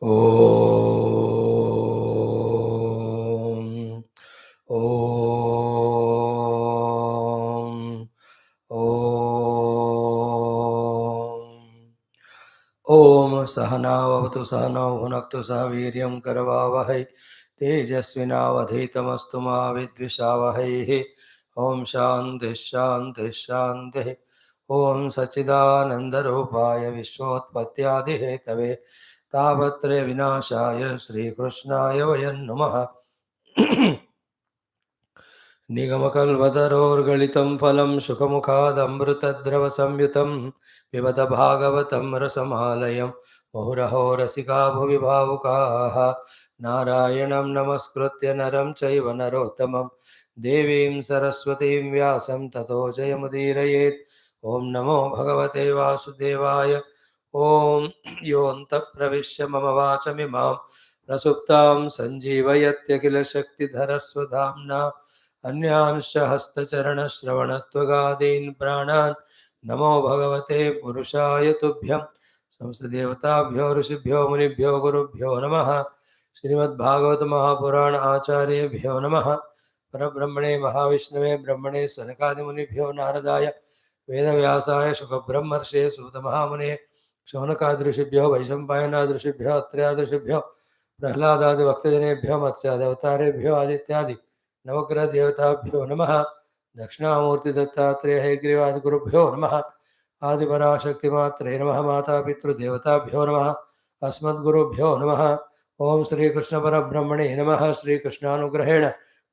ओम ओम ओम सहनावतु सहनौ भुनक्तु सह वीर्यं करवावहै तेजस्विनावधीतमस्तु मा विद्विषावहैः। ओम शान्तिः शान्तिः शान्तिः। ओम सच्चिदानन्दरूपाय विश्वोत्पत्त्यादिहेतवे तापत्रय विनाशाय श्रीकृष्णाय वयं नुमः। निगमकल्पतरोर्गलितं फलं शुकमुखादमृतद्रवसंयुतं पिबत भागवतं रसमालयं मुहुरहो रसिका भुवि भावुकाः। नारायणं नमस्कृत्य नरं चैव नरोत्तमं देवीं सरस्वतीं व्यासं ततो जयमुदीरयेत्। ॐ नमो भगवते वासुदेवाय। ॐ योऽन्तः प्रविश्य मम वाचमिमां प्रसुप्तां सञ्जीवयत्यखिलशक्तिधरस्वधाम्ना अन्यांश्च हस्तचरणश्रवणत्वगादीन् प्राणान् नमो भगवते पुरुषाय तुभ्यं। संस्तदेवताभ्यो ऋषिभ्यो मुनिभ्यो गुरुभ्यो नमः। श्रीमद्भागवत महापुराण आचार्येभ्यो नमः। परब्रह्मणे महाविष्णवे ब्रह्मणे सनकादिमुनिभ्यो नारदाय वेदव्यासाय शुकब्रह्मर्षे सूतमहामुने शौनकादृशिभ्यो वैशम्पायनादृशिभ्यो अत्र्यादृशिभ्यो प्रह्लादादिभक्तजनेभ्यो मत्स्यादवतारेभ्यो आदित्यादि नवग्रह देवताभ्यो नमः। दक्षिणामूर्ति दत्तात्रेय हयग्रीवादिगुरुभ्यो नमः। आदिपराशक्तिमात्रे नमः। माता पितृदेवताभ्यो नमः। अस्मद्गुरुभ्यो नमः। ओम श्रीकृष्ण परब्रह्मणे नमः। श्रीकृष्णानुग्रहेण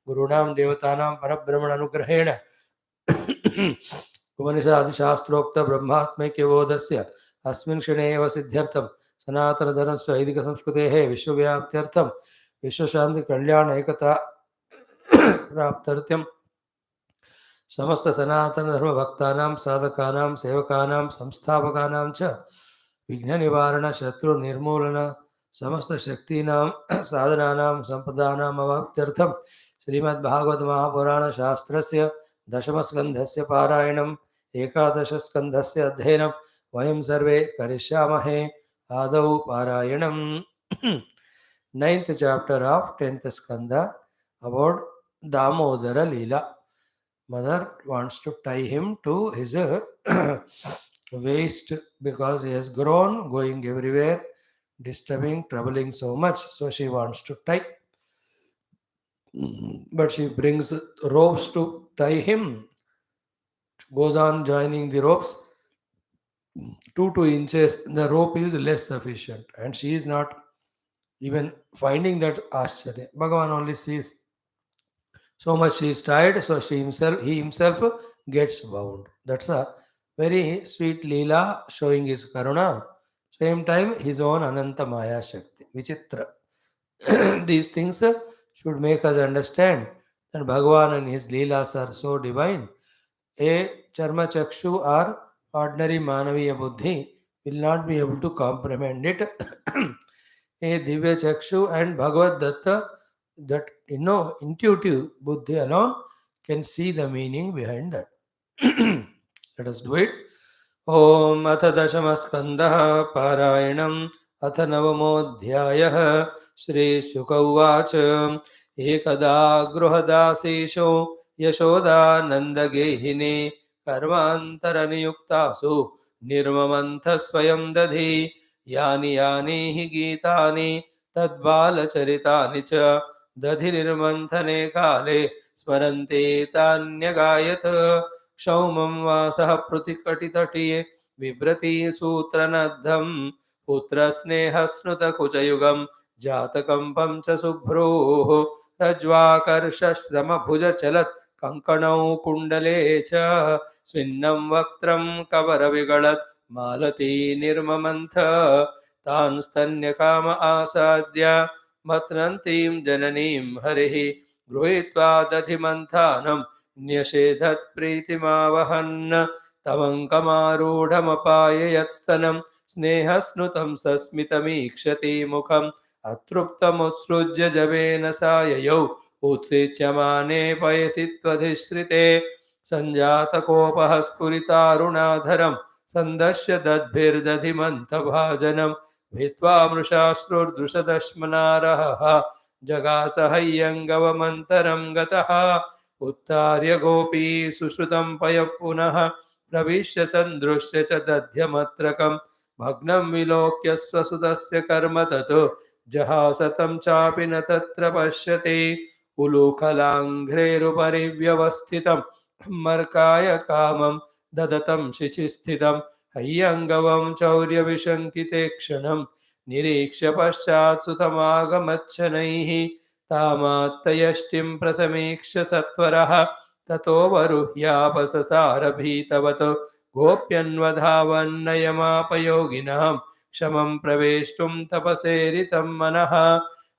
गुरूणां देवतानां परब्रह्मणानुग्रहेण उपनिषदादिशास्त्रोक्त ब्रह्मात्मैक्यबोधस्य अस्मिन् क्षणे एव सिद्ध्यर्थं सनातनधर्मस्य वैदिकसंस्कृतेः विश्वव्याप्त्यर्थं विश्वशान्तिकल्याण एकता प्राप्त्यर्थं समस्त सनातन धर्म भक्तानां साधकानां सेवकानां संस्थापकानां च विघ्न निवारण शत्रु निर्मूलन समस्त शक्तीनां साधनानां संपदानां अवाप्त्यर्थं श्रीमद्भागवत महापुराण शास्त्रस्य दशमस्कन्धस्य पारायणम् एकादशस्कन्धस्य अध्ययनं वयं सर्वे करिष्यामहे। आदौ पारायणम्। 9th chapter of 10th skandha about Damodara Leela. Mother wants to tie him to his waist because he has grown, going everywhere, disturbing, troubling so much. So she wants to tie. But she brings ropes to tie him. Goes on joining the ropes. 2 inches, the rope is less sufficient. And she is not even finding that Ashcharya. Bhagavan only sees so much she is tired, so he himself gets bound. That's a very sweet Leela showing his Karuna. Same time, his own Ananta Maya Shakti. Vichitra. These things should make us understand that Bhagavan and his Leelas are so divine. A Charma Chakshu or ordinary Manaviya Buddhi will not be able to comprehend it. A Divya Chakshu and Bhagavad Datta, that intuitive Buddhi alone can see the meaning behind that. Let us do it. Om Atha Dashamaskandha Parayणam Atha Navamodhyayah Shri Shuka Uvacha Ekada Gruhadasesho Yashoda Nandagehine Karmantaraniyuktasu Nirmamantha Swayam Dadhi यानि यानि हि गीतानि तद्बालचरितानि च दधिर्मन्थने काले स्मरन्ते तान्यगायत क्षौमं वासः प्रतिकटितटीये बिभ्रति सूत्रनद्धं पुत्रस्नेहस्नुतकुचयुगं जातकम्पं च शुभ्रोः रज्वाकर्षश्रमभुजचलत् कङ्कणौ कुण्डले च स्विन्नं वक्त्रं कवरविगळत् मालती निर्ममन्थ तान् स्तन्यकाम आसाद्य मत्नन्तीं जननीं हरिः गृहीत्वा दधिमन्थानं न्यषेधत् प्रीतिमावहन् तमङ्कमारूढमपाययत्स्तनं स्नेहस्नुतं सस्मितमीक्षति मुखम् अतृप्तमुत्सृज्य जवेन साययौ उत्सेच्यमाने पयसि त्वधिश्रिते सञ्जातकोपः स्फुरितारुणाधरम् सन्दश्य दद्भिर्दधिमन्तभाजनं भित्वा मृषाश्रुर्दृशदश्मनारः जगासहय्यङ्गवमन्तरं गतः उत्तार्य गोपी सुश्रुतं पयः पुनः प्रविश्य सन्दृश्य च दध्यमत्रकं भग्नं विलोक्य स्वसुतस्य कर्म ततो जहासतं चापि न तत्र पश्यति उलूखलाङ्घ्रेरुपरि व्यवस्थितं मर्काय कामं ददतं शिचिस्थितं हय्यङ्गवं चौर्यविशङ्किते क्षणं निरीक्ष्य पश्चात् सुतमागमच्छनैः तामात्तयष्टिं प्रसमीक्ष्य सत्वरः ततो वरुह्यापससारभीतवतो गोप्यन्वधावन्नयमापयोगिनां क्षमं प्रवेष्टुं तपसेरितं मनः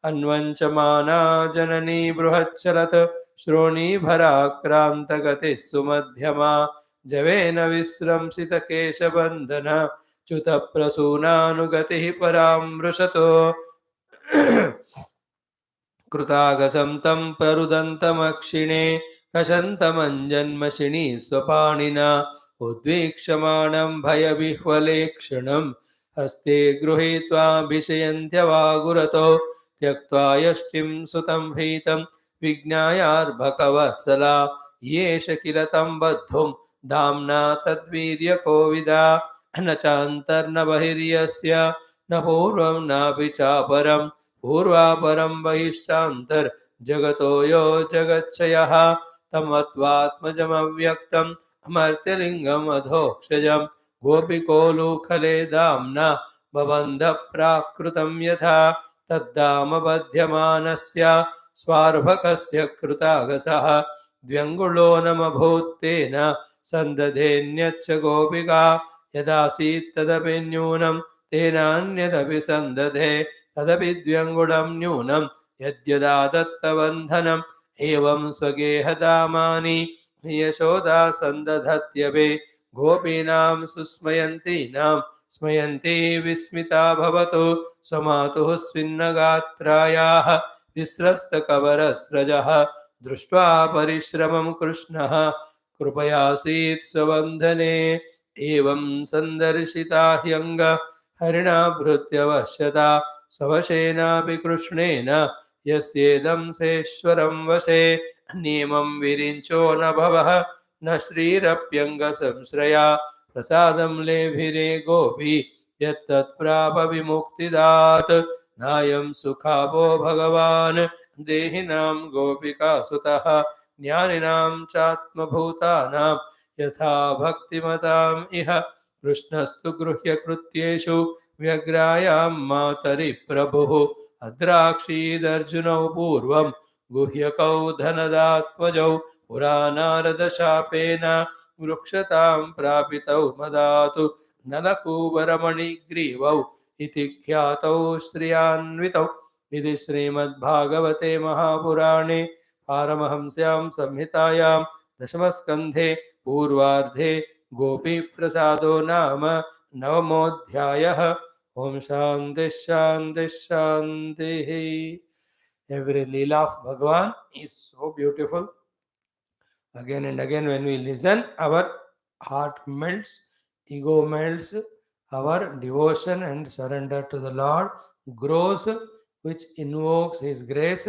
अन्वञ्चमाना जननी बृहच्चलत् श्रोणीभराक्रान्तगतिः सुमध्यमा जवेन विस्रंसितकेशबन्धन च्युतप्रसूनानुगतिः परामृशतो कृतागसं तं प्ररुदन्तमक्षिणे कषन्तमञ्जन्मशिणी स्वपाणिना उद्वीक्षमाणं भयविह्वले क्षणं हस्ते गृहीत्वाभिषयन्त्यवागुरतो त्यक्त्वा यष्टिं सुतं भीतं विज्ञायार्भकवत्सला येष किल तं बद्धुं धाम्ना तद्वीर्यकोविदा न चान्तर्न बहिर्यस्य न पूर्वं नापि चापरम् पूर्वापरं बहिश्चान्तर्जगतो यो जगच्छयः तमत्वात्मजमव्यक्तम् अमर्त्यलिङ्गम् अधोक्षजं गोपिकोलूखले दाम्ना बबन्धप्राकृतं यथा तद्दामबध्यमानस्य स्वार्भकस्य कृतागसः द्व्यङ्गुलो नमभूत्तेन सन्दधेन्यच्च गोपिका यदासीत् तदपि न्यूनं तेनान्यदपि सन्दधे तदपि द्व्यङ्गुलं न्यूनं यद्यदा दत्तबन्धनम् एवं स्वगेहदामानि यशोदा सन्दधत्यपि गोपीनां सुस्मयन्तीनां स्मयन्ती विस्मिता भवतु स्वमातुः स्विन्नगात्रायाः विस्रस्तकवरस्रजः दृष्ट्वा परिश्रमं कृष्णः कृपयासीत् स्वबन्धने एवं सन्दर्शिता ह्यङ्ग हरिणाभृत्यवश्यता स्ववशेनापि कृष्णेन यस्येदं सेश्वरं वशे नियमं विरिञ्चो न भवः न श्रीरप्यङ्गसंश्रया प्रसादं लेभिरे गोपी यत्तत्प्राप विमुक्तिदात् नायं सुखावो भगवान् देहिनां गोपिकासुतः ज्ञानिनां चात्मभूतानां यथा भक्तिमताम् इह कृष्णस्तु गृह्यकृत्येषु व्यग्रायां मातरि प्रभुः अद्राक्षीदर्जुनौ पूर्वं गुह्यकौ धनदात्मजौ पुरा नारदशापेन वृक्षतां प्रापितौ मदातु नलकूबरमणिग्रीवौ इति ख्यातौ श्रियान्वितौ इति श्रीमद्भागवते महापुराणे पारमहंस्यां संहितायां दशमस्कन्धे पूर्वार्धे गोपीप्रसादो नाम नवमोऽध्यायः ओम शांति शांति शांति. Every leela of Bhagavan is so beautiful. Again and again when we listen, our heart melts, ego melts, our devotion and surrender to the Lord grows, which invokes His grace,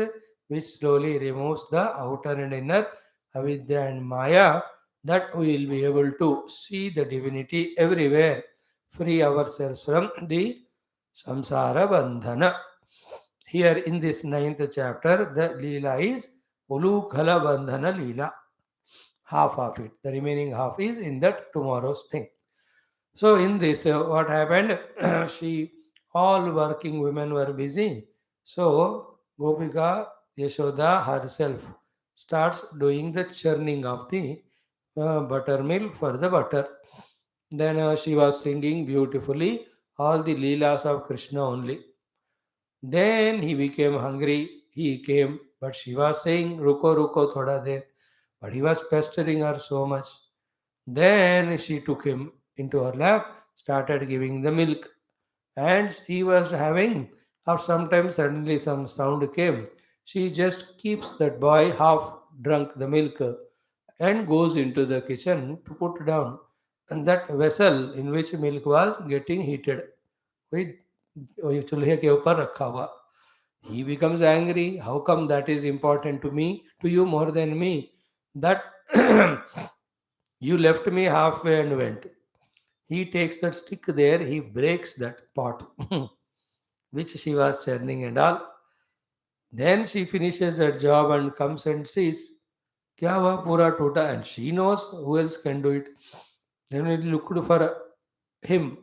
which slowly removes the outer and inner avidya and maya, that we will be able to see the divinity everywhere, free ourselves from the samsara bandhana. Here in this 9th chapter, the Leela is Ulukhala Bandhana Leela. Half of it. The remaining half is in that tomorrow's thing. So in this, what happened? All working women were busy. So Gopika Yashoda herself starts doing the churning of the buttermilk for the butter. Then she was singing beautifully all the Leelas of Krishna only. Then he became hungry. He came, but she was saying, Ruko, Ruko, thoda der. But he was pestering her so much. Then she took him into her lap, started giving the milk. And he was having, or sometimes suddenly some sound came. She just keeps that boy half drunk the milk and goes into the kitchen to put down. And that vessel in which milk was getting heated with ये चूल्हे के ऊपर रखा हुआ. He becomes angry. How come that is important to me, to you more than me? That you left me halfway and went. He takes that stick there, he breaks that pot, which she was churning and all. Then she finishes that job and comes and says, Kya hua pura tota? And she knows who else can do it. Then we looked for him,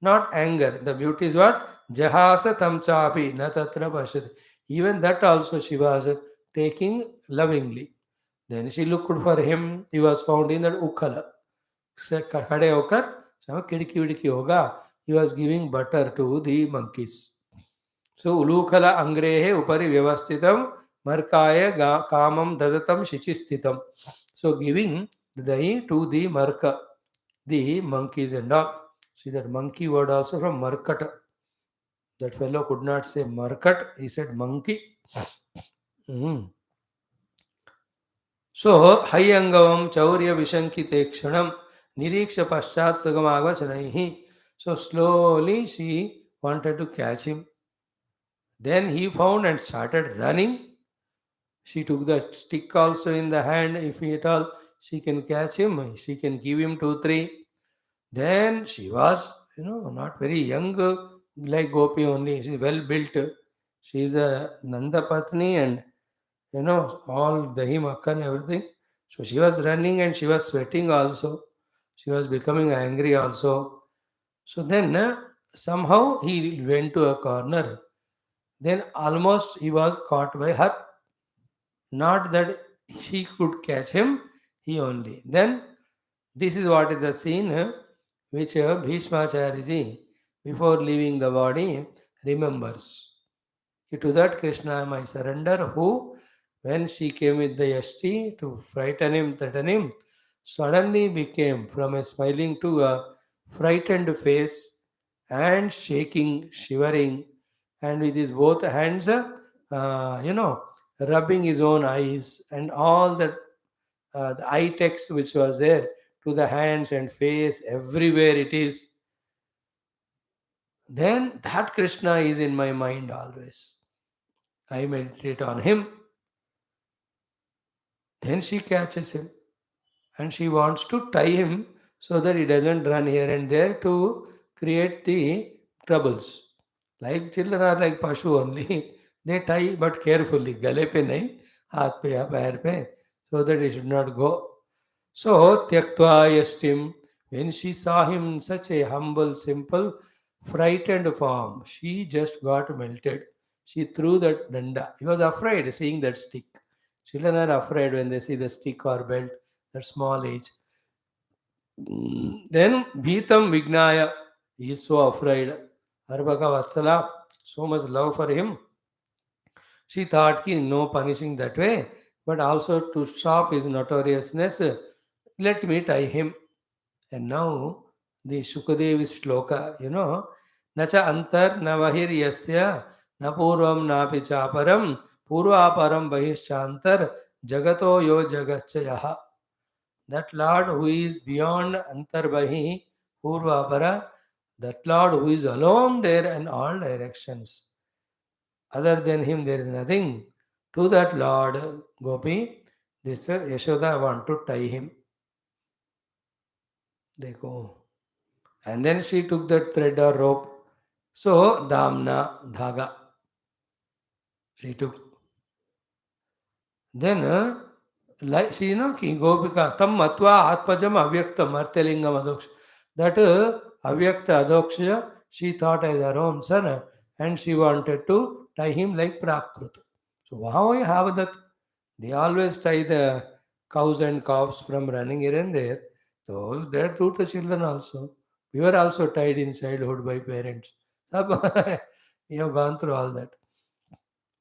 not anger. The beauty is what? Jahasa tam chapi na tatra pashat. Even that also she was taking lovingly. Then she looked for him. He was found in that ukhala. से खड़े होकर सब खिड़की विड़की होगा. He was giving butter to the monkeys. So ulukhala angrehe upari vyavasthitam markaya kamam dadatam shichisthitam. So giving the dahi to the marka, the monkeys and all. See that monkey word also from markat. That fellow could not say markat, he said monkey. Mm. So hayangavam chaurya vishankite kshanam niriksha paschat sugamagvachanaihi. So slowly she wanted to catch him. Then he found and started running. She took the stick also in the hand. If at all she can catch him, she can give him 2, 3. Then she was, not very young like Gopi only. She's well built. She is a Nanda Patni and, all Dahi Makka and everything. So she was running and she was sweating also. She was becoming angry also. So then somehow he went to a corner. Then almost he was caught by her. Not that she could catch him, he only. Then this is what is the scene which Bhishmacharya before leaving the body remembers. To that Krishna I surrender, who when she came with the Yashti to frighten him, threaten him, suddenly became from a smiling to a frightened face and shaking, shivering, and with his both hands, rubbing his own eyes and all that the eye text which was there to the hands and face, everywhere it is. Then that Krishna is in my mind always. I meditate on him. Then she catches him and she wants to tie him so that he doesn't run here and there to create the troubles. Like children are like Pashu only. They tie but carefully. Gale pe nahi, haath pe ya pair pe, so that he should not go. So Tyaktva Yashtim, when she saw him in such a humble, simple, frightened form, she just got melted. She threw that danda. He was afraid seeing that stick. Children are afraid when they see the stick or belt, that small age. Then Bhitam Vignaya, he is so afraid. Arbaka Vatsala, so much love for him. She thought ki no punishing that way, but also to stop his notoriousness, let me tie him. And now the Shukadevi shloka, Nacha antar navahir yasya na purvam napi chaparam purvaparam bahishchantar jagato yo jagachayaha. That Lord who is beyond antarbahi purvapara, that Lord who is alone there in all directions. Other than him there is nothing. To that Lord Gopi, this Yashoda want to tie him. Dekho. And then she took that thread or rope. So, Damna, Dhaga. She took. Then, like she, ki Gopika, Tam Matva Atpajam Avyaktam Arthalingam Adoksha. That Avyakta Adoksha, she thought as her own son and she wanted to tie him like Prakrut. So, how I have that? They always tie the cows and calves from running here and there. So, they do the children also. We were also tied in childhood by parents. We have gone through all that.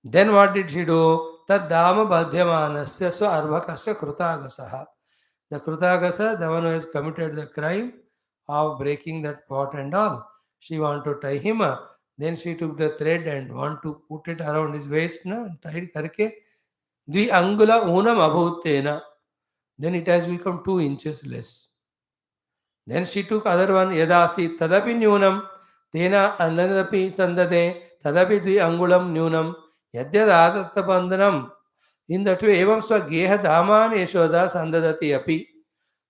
Then what did she do? Tad dama badhyamanasya so arvakasya krutagasaha. The krutagasa, the one who has committed the crime of breaking that pot and all, she want to tie him up. Then she took the thread and want to put it around his waist, tied karke. The angula unam abhutena. Then it has become 2 inches less. Then she took other one, yadasi tadapi nyunam. Tena anadapi sandate tadapi dvi angulam nyunam yadyadatta bandhanam. In that way, evam swa geha dhaman yashoda sandadati api.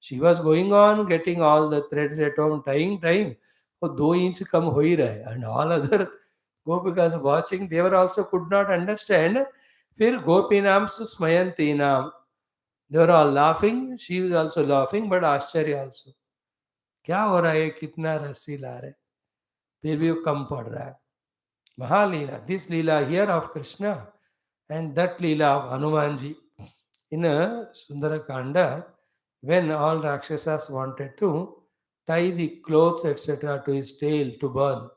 She was going on getting all the threads at home, tying. Oh, 2 inch come hoi rahe. And all other gopikas watching, they were also could not understand. Fir gopinam susmayantinam. They were all laughing. She was also laughing, but आश्चर्य also. क्या हो रहा है, कितना रस्सी ला रहे, फिर भी वो कम पड़ रहा है. Mahalila, this Leela here of Krishna and that Leela of Hanumanji. In a Sundarakanda, when all Rakshasas wanted to tie the clothes etc. to his tail to burn,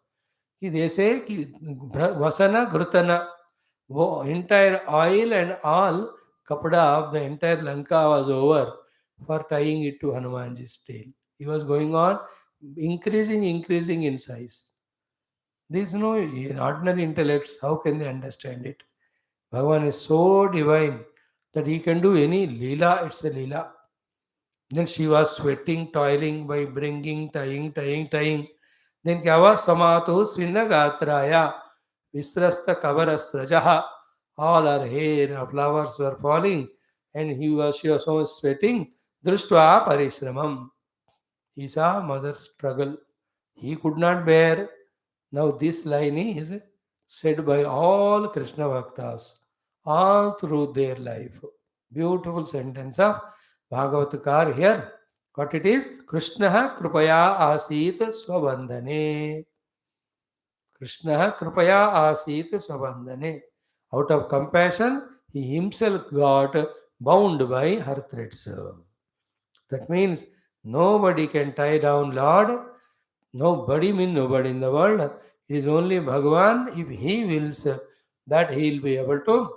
they say Vasana Grutana, entire oil and all kapada of the entire Lanka was over for tying it to Hanumanji's tail. He was going on increasing in size. There is no ordinary intellects. How can they understand it? Bhagavan is so divine that he can do any Leela, it's a Leela. Then she was sweating, toiling by bringing, tying. Then kya hua? Samato svinnagatraya visrasta kavarasrajaha. All her hair, her flowers were falling, and she was so sweating. Društva parishramam. He saw mother's struggle. He could not bear. Now this line is said by all Krishna Bhaktas all through their life. Beautiful sentence of Bhagavatakar here. What it is? Krishna krupaya asit swabandhane. Krishna krupaya asit swabandhane. Out of compassion, he himself got bound by her threads. That means nobody can tie down Lord. Nobody means nobody in the world. It is only Bhagavan, if he wills, that he will be able to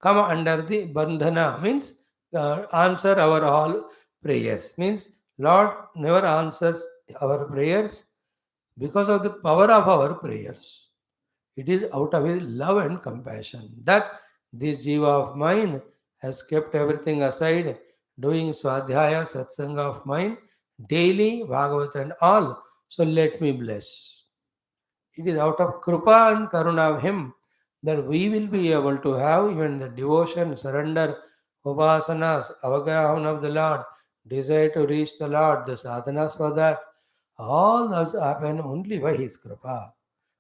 come under the bandhana, means answer our all prayers. Means Lord never answers our prayers because of the power of our prayers. It is out of his love and compassion that this jiva of mine has kept everything aside, doing swadhyaya, satsanga of mine, daily, Bhagavat and all. So let me bless. It is out of Krupa and Karuna of Him that we will be able to have even the devotion, surrender, upasanas, avagrahan of the Lord, desire to reach the Lord, the sadhanas for that. All those happen only by His Krupa.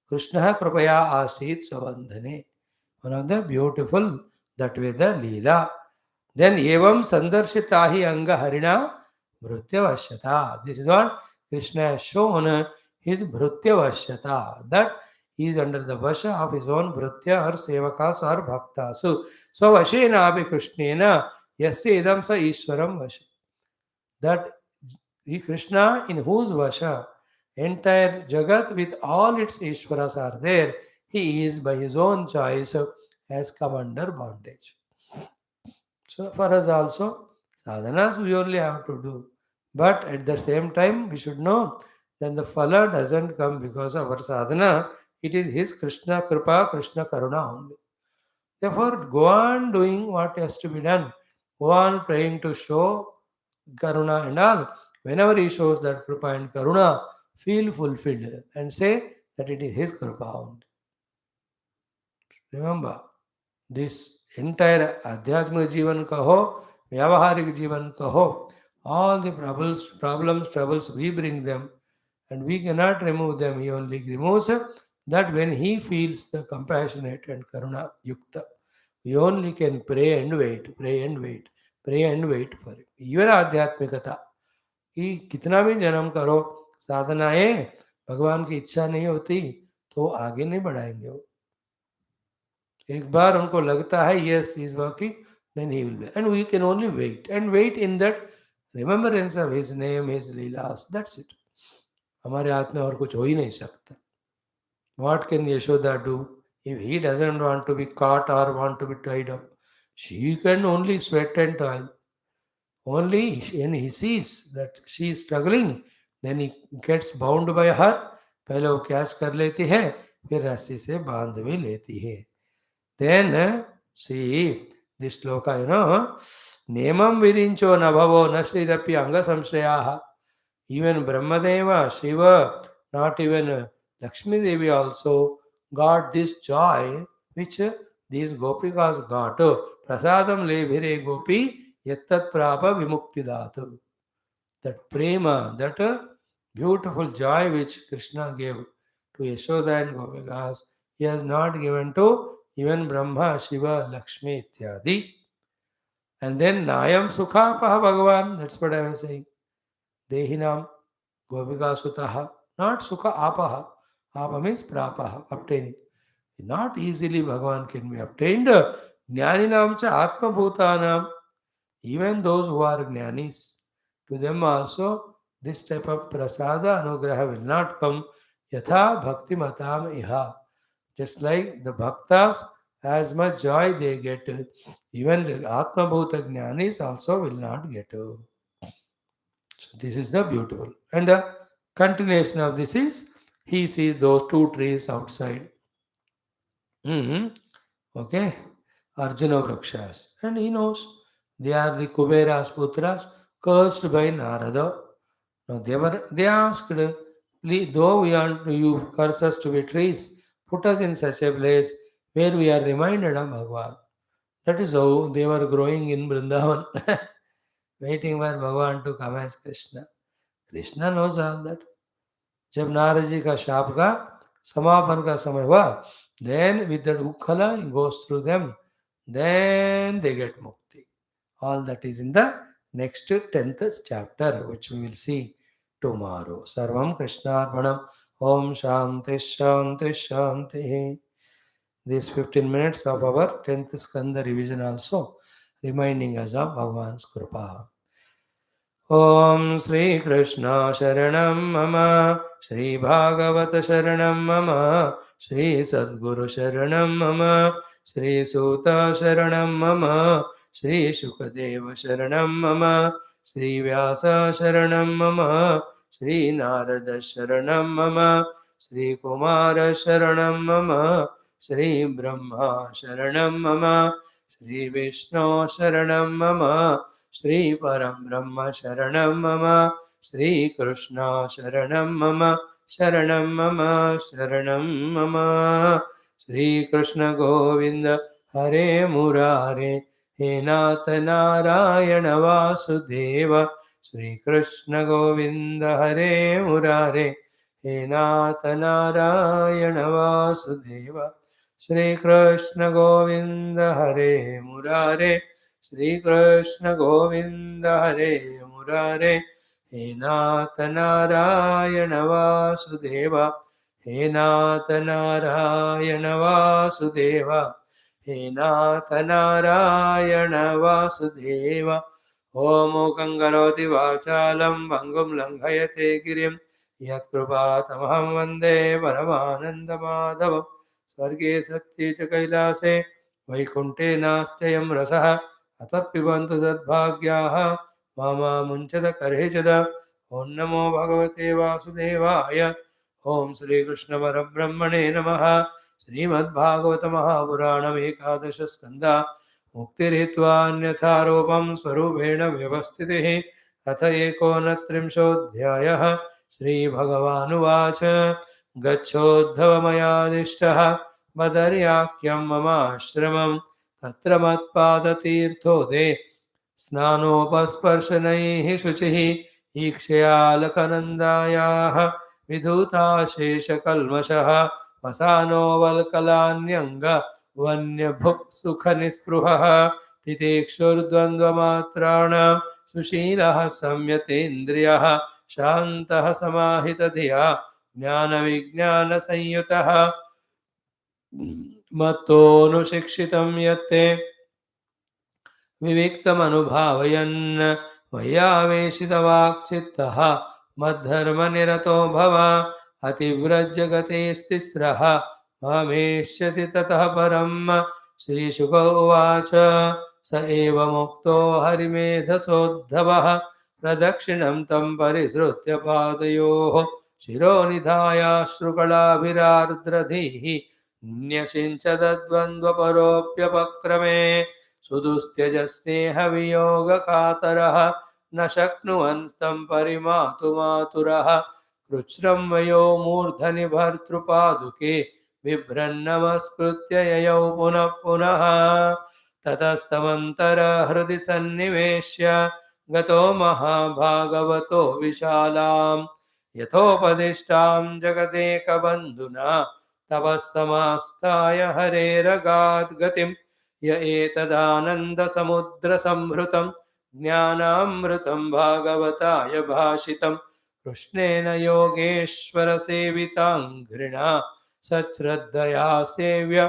Krishna Krupaya Asit Savandhane. One of the beautiful, that way the Leela. Then Evam Sandarshitahi Anga Harina Bhrutyavashyata. This is what Krishna has shown his Bhrutyavashyata. That he is under the Vasha of his own Bhrutya or Sevakas or Bhaktas. So Vashena Abhi Krishnena Yasya Idam Sa Ishwaram Vasha. That Krishna in whose Vasha entire Jagat with all its Ishwaras are there, he is by his own choice has come under bondage. So for us also, sadhanas we only have to do. But at the same time, we should know that the phala doesn't come because of our sadhana. It is his Krishna Kripa, Krishna Karuna only. Therefore, go on doing what has to be done. Go on praying to show Karuna and all. Whenever he shows that Kripa and Karuna, feel fulfilled and say that it is his Kripa only. Remember, this entire Adhyatmika Jivan kaho, Vyavaharik Jivan kaho, all the problems, troubles, we bring them and we cannot remove them. He only removes that when he feels the compassionate and karuna yukta. We only can pray and wait for it. Even Adhyatmikata, कि कितना भी जन्म करो, साधनाएं भगवान की इच्छा नहीं होती तो आगे नहीं बढ़ाएंगे वो. एक बार उनको लगता है yes he is working, then he will be, and we can only wait in that remembrance of his name, his leelas. That's it. हमारे हाथ में और कुछ हो ही नहीं सकता. What can Yashoda do if he doesn't want to be caught or want to be tied up? She can only sweat and toil. Only when he sees that she is struggling, then he gets bound by her. पहले वो catch कर लेती है, फिर रस्सी से बांध भी लेती है. Then see this shloka, Nemam virincho nabhavo nashirapi anga samshrayaha. Even Brahmadeva, Shiva, Not even Lakshmi Devi also got this joy which these gopikas got. Prasadam levire gopi yattat prapa vimuktidatu. That prema, that beautiful joy which Krishna gave to Yashoda and gopikas, he has not given to even Brahma, Shiva, Lakshmi, ityadi. And then Nayam Sukhapaha Bhagavan, that's what I was saying. Dehinam Govika Sutaha, not Sukha Apaha. Apa means Prapaha, obtaining. Not easily Bhagavan can be obtained. Jnaninam cha Atma Bhutanam, even those who are Jnanis, to them also this type of prasada anugraha will not come. Yatha Bhakti Matam Iha. Just like the bhaktas, as much joy they get, even the Atma Bhuta Jnanis also will not get. So this is the beautiful. And the continuation of this is he sees those two trees outside. Mhm. Okay. Arjuna Vrakshas. And he knows they are the Kuberas Putras cursed by Narada. Now they asked, "Please, though we want you curse us to be trees, put us in such a place where we are reminded of Bhagavan." That is how they were growing in Vrindavan, waiting for Bhagavan to come as Krishna. Krishna knows all that. जब नारद जी का शाप का समापन का समय हुआ, then with that ukhala he goes through them, then they get mukti. All that is in the next 10th chapter, which we will see tomorrow. Sarvam Krishnarpanam. Om Shanti Shanti Shanti. These 15 minutes of our 10th Skanda revision also reminding us of Bhagavan's Kripa. Om Sri Krishna Sharanam Mama, Sri Bhagawata Sharanam Mama, Sri Sadguru Sharanam Mama, Sri Suta Sharanam Mama, Sri Shukadeva Sharanam Mama, Sri Vyasa Sharanam Mama, Sri Narada Sharanam Mama, Sri Kumara Sharanam Mama, Sri Brahma Sharanam Mama, Sri Vishnu Sharanam Mama, Shri Param Brahma Sharanam Mama, Shri Krishna Sharanam Mama, Sharanam Mama, Sharanam Mama, Shri Krishna Govinda Hare Murare, He Nath Narayana Vasudeva, Shri Krishna Govinda Hare Murare, He Nath Narayana Vasudeva, Shri Krishna Govinda Hare Murare, Shri Krishna Govinda Hare Murare, He Nath Narayana Vasudeva, He Nath Narayana Vasudeva, He Nath Narayana Vasudeva. Om Mukhaṁ Karoti Vācālam Bhangum Langhayate Girim Yat Krupatamaham Vande Paramananda Madhavam Swarge Satye Cha Kailase Vaikunte Nastayam Rasaha अतः पिबन्तु सद्भाग्याः मामा मुञ्चत कर्हिचद ॐ नमो भगवते वासुदेवाय ॐ श्रीकृष्ण परब्रह्मणे नमः श्रीमद्भागवत महापुराणम् एकादश स्कन्धा मुक्तिर्हित्वान्यथा रूपं स्वरूपेण व्यवस्थितिः अथ एकोनत्रिंशोऽध्यायः श्रीभगवानुवाच गच्छोद्धव मयादिष्टः बदर्याख्यं ममाश्रमम् तत्र मत्पादतीर्थोदे स्नानोपस्पर्शनैः शुचिः ईक्षयालकनन्दायाः विधूताशेषकल्मषः वसानो वल्कलान्यङ्ग वन्यभुक् सुखनिस्पृहः तितिक्षुर्द्वन्द्वमात्राणां सुशीलः संयतेन्द्रियः शान्तः समाहितधिया ज्ञानविज्ञानसंयुतः मत्तोऽनुशिक्षितं यत्ते विविक्तमनुभावयन् मय्यावेशितवाक्चित्तः मद्धर्मनिरतो भव अतिव्रजगतेस्तिस्रः मामेष्यसि ततः परम् श्रीशुक उवाच स एव मुक्तो हरिमेधसोद्धवः प्रदक्षिणं तं परिसृत्य पादयोः शिरोनिधायाश्रुकलाभिरार्द्रधीः न्यसिञ्चदद्वन्द्वपरोऽप्यपक्रमे सुदुस्त्यजस्नेहवियोगकातरः न शक्नुवन् तं परिमातुमातुरः कृच्छ्रं वयो मूर्धनि भर्तृपादुके बिभ्रन्नमस्कृत्य ययौ पुनः पुनः ततस्तमन्तरहृदि सन्निवेश्य गतो महाभागवतो विशालां यथोपदिष्टां जगदेकबन्धुना तपः समास्ताय हरेरगाद् गतिं य एतदानन्दसमुद्रसंहृतं ज्ञानामृतं भागवताय भाषितं कृष्णेन योगेश्वरसेविताङ्घ्रिणा सश्रद्धया सेव्य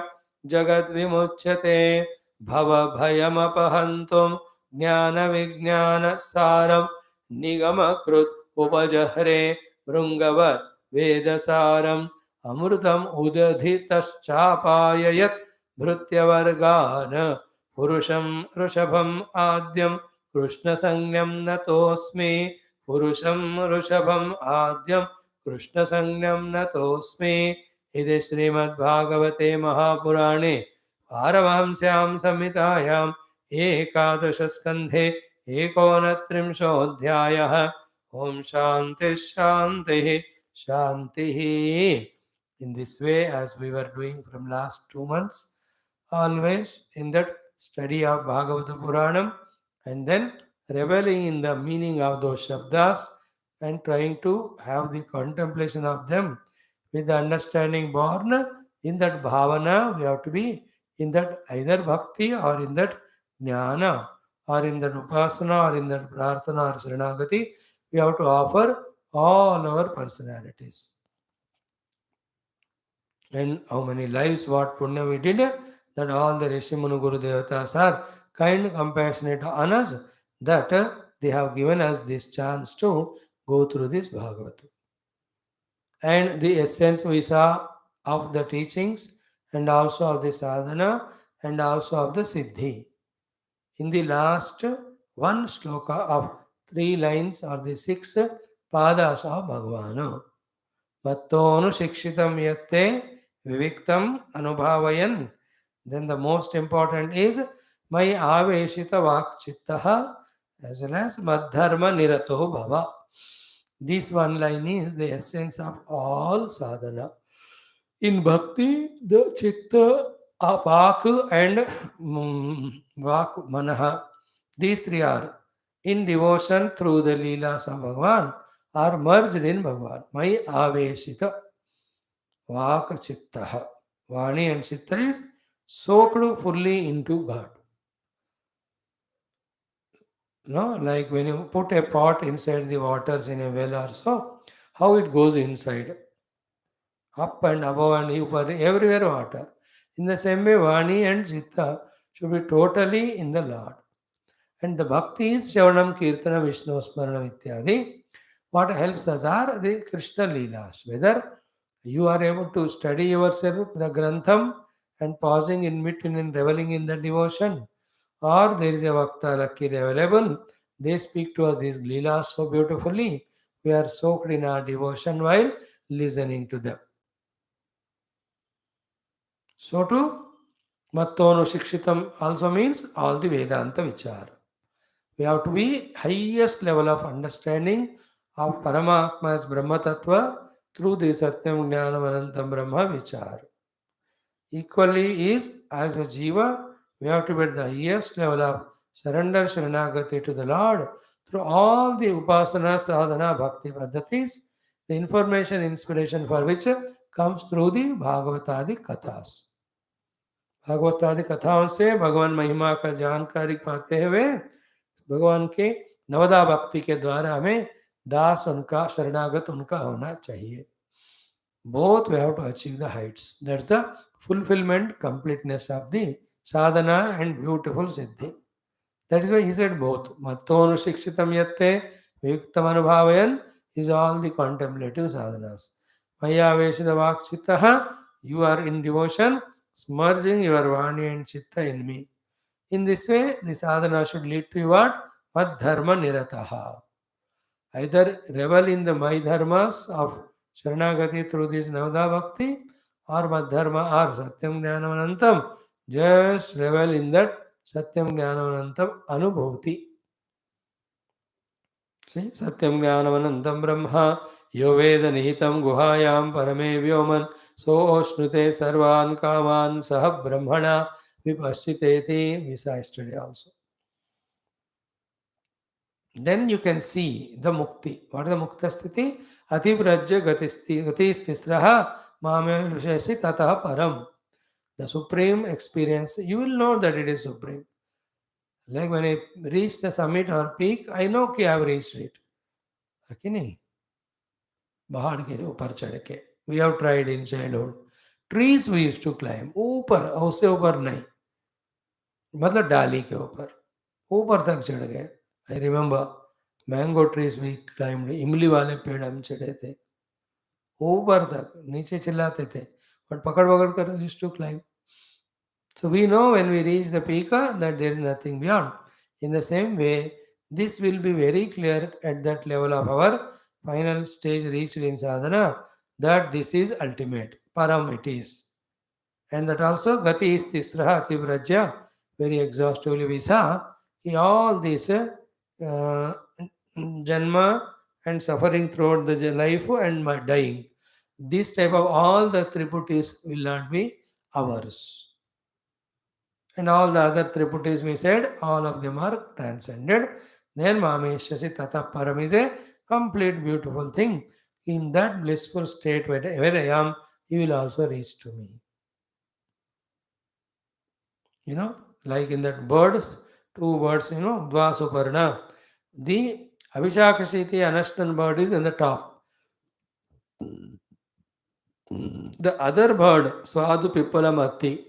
जगद्विमुच्यते भवभयमपहन्तुं ज्ञानविज्ञानसारं निगमकृत् उपजह्रे भृङ्गवत् वेदसारम् अमृतम् उदधितश्चापाययत् भृत्यवर्गान् पुरुषं ऋषभम् आद्यं कृष्णसंज्ञं नतोऽस्मि पुरुषं ऋषभम् आद्यं कृष्णसंज्ञं नतोऽस्मि इति श्रीमद्भागवते महापुराणे पारमहंस्यां संहितायाम् एकादशस्कन्धे एकोनत्रिंशोऽध्यायः। ॐ शान्तिः शान्तिः शान्तिः. In this way, as we were doing from last 2 months, always in that study of Bhagavata Puranam and then reveling in the meaning of those shabdas and trying to have the contemplation of them with the understanding born in that bhavana. We have to be in that either bhakti or in that jnana or in that upasana or in that prarthana or sharanagati. We have to offer all our personalities. And how many lives, what punya we did, that all the Rishi Munu Guru Devatas are kind, compassionate on us, that they have given us this chance to go through this Bhagavatam. And the essence we saw of the teachings and also of the sadhana and also of the siddhi. In the last one shloka of 3 lines or the 6 padas of Bhagavan. Mattonu shikshitam yatte viviktam anubhavayan. Then the most important is my aveshita vakchittaha as well as madharma nirato bhava. This one line is the essence of all sadhana. In bhakti, the chitta, vak and vak manaha, these three are in devotion through the leelas of Bhagavan are merged in Bhagavan. My aveshita vak chittaha. Vani and chitta is soaked fully into God. No, like when you put a pot inside the waters in a well or so, how it goes inside, up and above and upper, everywhere water. In the same way, Vani and Chitta should be totally in the Lord. And the Bhakti is Shavanam, Kirtana, Vishnu, Smaranam, Ityadi. What helps us are the Krishna Leelas. Whether you are able to study yourself, the Grantham, and pausing in between and reveling in the devotion, or there is a Vakta Lakir available, they speak to us these Leelas so beautifully. We are soaked in our devotion while listening to them. So too, Mattonu Shikshitam also means all the Vedanta Vichar. We have to be highest level of understanding of Paramatma as Brahma Tattva through the Satyam Jnanam Anantam Brahma Vichar. Equally is as a Jiva, we have to be at the highest level of surrender Sharanagati to the Lord through all the Upasana, Sadhana, Bhakti Paddhatis, the information, inspiration for which comes through the Bhagavatadi Kathas. भागवतादि कथाओं से भगवान महिमा का जानकारी पाते हुए भगवान के नवदा भक्ति के द्वारा हमें दास उनका शरणागत उनका होना चाहिए. Both we have to achieve the heights. That's the fulfillment, completeness of the sadhana and beautiful siddhi. That is why he said both. Mattonu shikshitam yatte viktam anubhavayan is all the contemplative sadhanas. Maya veshida vakchitaha, you are in devotion, merging your vani and chitta in me. In this way, the sadhana should lead to what? Madharma nirataha. Either revel in the my dharmas of Sharanagati through this Navada Bhakti or Madharma or Satyam Jnanavanantam. Just revel in that Satyam Jnanavanantam Anubhuti. See, Satyam Jnanavanantam Brahma यो वेद निहितं गुहायां परमे व्योमन् सोऽश्नुते सर्वान् कामान् सह ब्रह्मणा विपश्चितेति. Visa yesterday also. Then you can see the mukti. What is the mukta sthiti? Ativrajya gatistisraha mame vishesi tatah param. The supreme experience, you will know that it is supreme. Like when I reach the summit or peak, I know कि I have reached it. है कि नहीं? पहाड़ के ऊपर चढ़ के. We have tried in childhood. Trees we used to climb. ऊपर, उससे ऊपर नहीं. मतलब डाली के ऊपर तक चढ़ गए. I remember मैंगो ट्रीज भी क्लाइम्ड. इमली वाले पेड़ हम चढ़े थे ऊपर तक. नीचे चिल्लाते थे बट पकड़ पकड़ कर used to climb. So we know when we reach the peak that there is nothing beyond. In the same way, this will be very clear at that level of our final stage reached in sadhana, that this is ultimate. Param it is. And that also Gati is Tisraha Ativrajya. Very exhaustively we saw all this Janma and suffering throughout the life and my dying. This type of all the triputis will not be ours. And all the other triputis we said, all of them are transcended. Then Mameshasi Tata Param is a complete beautiful thing. In that blissful state where I am, he will also reach to me. Like in that birds, two birds, Dvasuparna. The Avishakashiti Anashtan bird is in the top. The other bird, Swadu Pippalamati,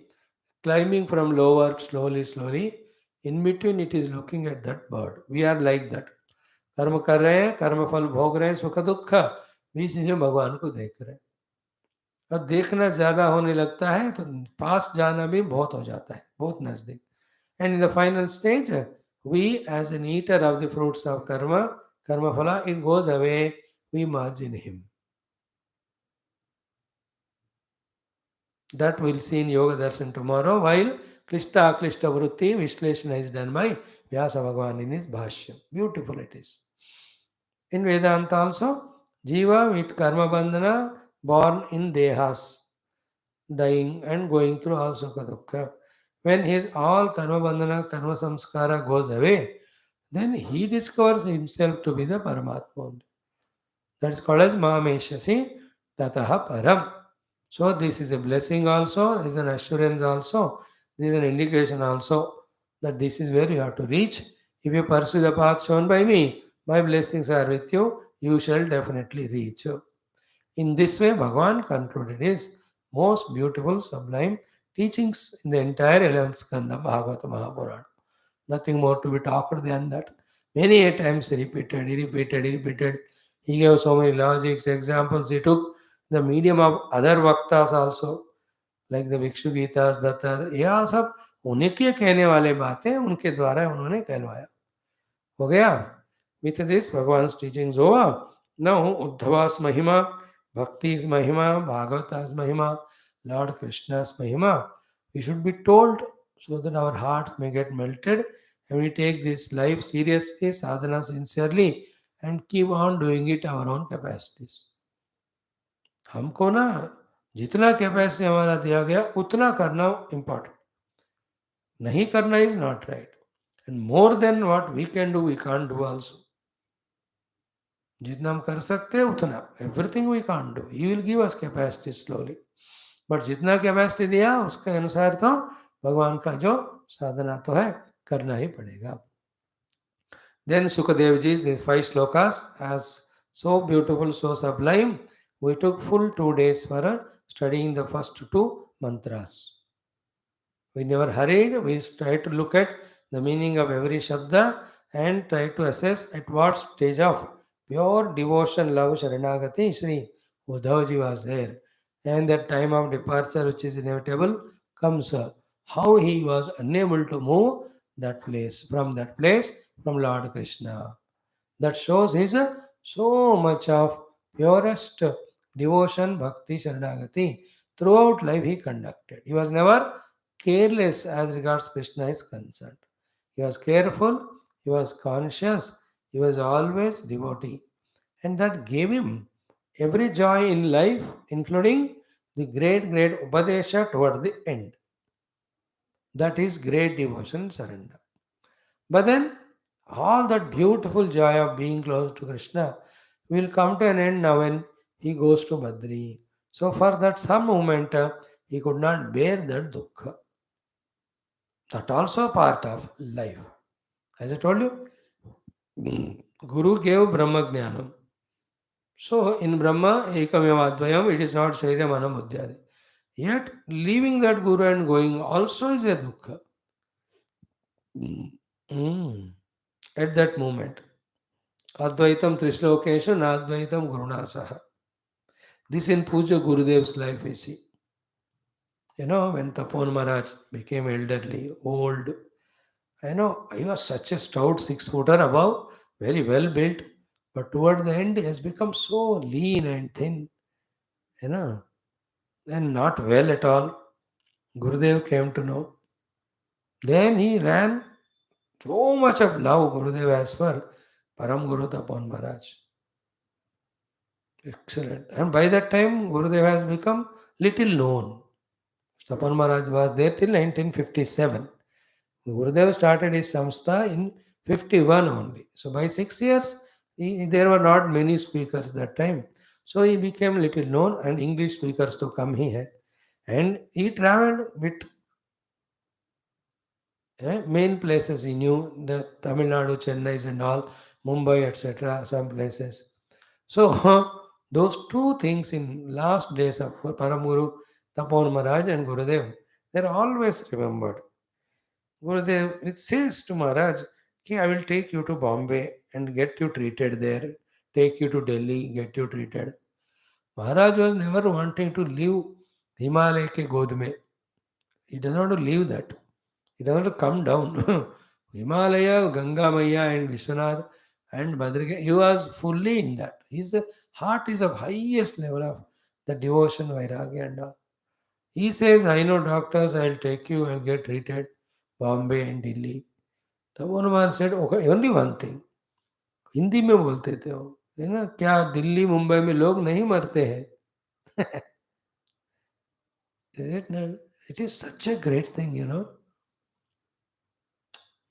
climbing from lower slowly. In between it is looking at that bird. We are like that. कर्म कर रहे हैं, कर्म फल भोग रहे हैं, सुख दुख, बीच में भगवान को देख रहे हैं. और देखना ज्यादा होने लगता है तो पास जाना भी बहुत हो जाता है, बहुत नजदीक. And in the final stage, we as an eater of the fruits of karma phala, it goes away, we merge in him. That we'll see in Yoga Darshan tomorrow, while Klishta Aklishta Vritti Vishleshana is done by Vyasa Bhagavan in his Bhashya. Beautiful it is. In Vedanta also, Jiva with Karma Bandhana, born in Dehas, dying and going through all Sukha Dukkha. When his all Karma Bandhana, Karma Samskara goes away, then he discovers himself to be the Paramatma. That is called as Mameshasi Tataha Param. So this is a blessing also, is an assurance also, this is an indication also that this is where you have to reach. If you pursue the path shown by me, my blessings are with you, you shall definitely reach. In this way, Bhagavan concluded his most beautiful, sublime teachings in the entire 11th Skandha Bhagavata Mahapurana. Nothing more to be talked than that. Many a times he repeated. He gave so many logics, examples. He took the medium of other Vaktas also, like the Vikshu Gitas, Datta. यह सब उन्हीं के कहने वाले बातें उनके द्वारा उन्होंने कहलवाया. हो गया? With this, Bhagavan's teachings over. Now, Uddhava's Mahima, Bhakti's Mahima, Bhagavata's Mahima, Lord Krishna's Mahima, we should be told so that our hearts may get melted and we take this life seriously, sadhana sincerely, and keep on doing it our own capacities. हमको ना जितना capacity हमारा दिया गया उतना करना important. नहीं करना is not right. And more than what we can do we can't do also. जितना हम कर सकते हैं उतना, everything we can't do, he will give us capacity slowly. But जितना कैपेसिटी दिया उसके अनुसार तो भगवान का जो साधना तो है करना ही पड़ेगा. Then Sukadev ji's these 5 slokas as so beautiful, so sublime. We took full 2 days for studying the first 2 mantras. We never hurried. We tried to look at the meaning of every shabda and try to assess at what stage of pure devotion, love, Sharanagati, Sri Uddhavaji was there. And that time of departure, which is inevitable, comes. How he was unable to move that place from Lord Krishna. That shows his so much of purest devotion, bhakti, Sharanagati. Throughout life he conducted. He was never careless as regards Krishna is concerned. He was careful, he was conscious, he was always devotee. And that gave him every joy in life, including the great, great Upadesha toward the end. That is great devotion, surrender. But then, all that beautiful joy of being close to Krishna will come to an end now when he goes to Badri. So, for that some moment, he could not bear that dukkha. That also part of life. As I told you, Guru gave Brahma Jnanam. So, in Brahma, Ekameva Advayam, it is not Shairya Manam Buddhyadi. Yet, leaving that Guru and going also is a dukkha. Mm. At that moment. Advaitam Trishlokeshu Nadvaitam Gurunasaha. This in Puja Gurudev's life we see. When Tapon Maharaj became elderly, old, he was such a stout 6 footer above, very well built, but toward the end he has become so lean and thin, you know, and not well at all. Gurudev came to know. Then he ran so much of love Gurudev has for Param Guru Tapon Maharaj. Excellent. And by that time, Gurudev has become little known. Tapan Maharaj was there till 1957. Gurudev started his samstha in 51 only. So by 6 years, there were not many speakers that time. So he became little known and English speakers to come here. And he traveled with main places he knew, the Tamil Nadu, Chennai and all, Mumbai, etc., some places. So those two things in last days of Paramguru, Tapon Maharaj and Gurudev, they're always remembered. Gurudev, it says to Maharaj, okay, I will take you to Bombay and get you treated there, take you to Delhi, get you treated. Maharaj was never wanting to leave Himalaya ke god mein. He doesn't want to leave that. He doesn't want to come down. Himalaya, Ganga Maya and Vishwanath and Badrika, he was fully in that. His heart is of highest level of the devotion, Vairagya and all. He says, I know doctors, I'll take you, I'll get treated, Bombay and Delhi. तब Hanuman said, okay, only one thing. Hindi में बोलते थे वो, है ना, क्या दिल्ली मुंबई में लोग नहीं मरते हैं? Is it not? It is such a great thing.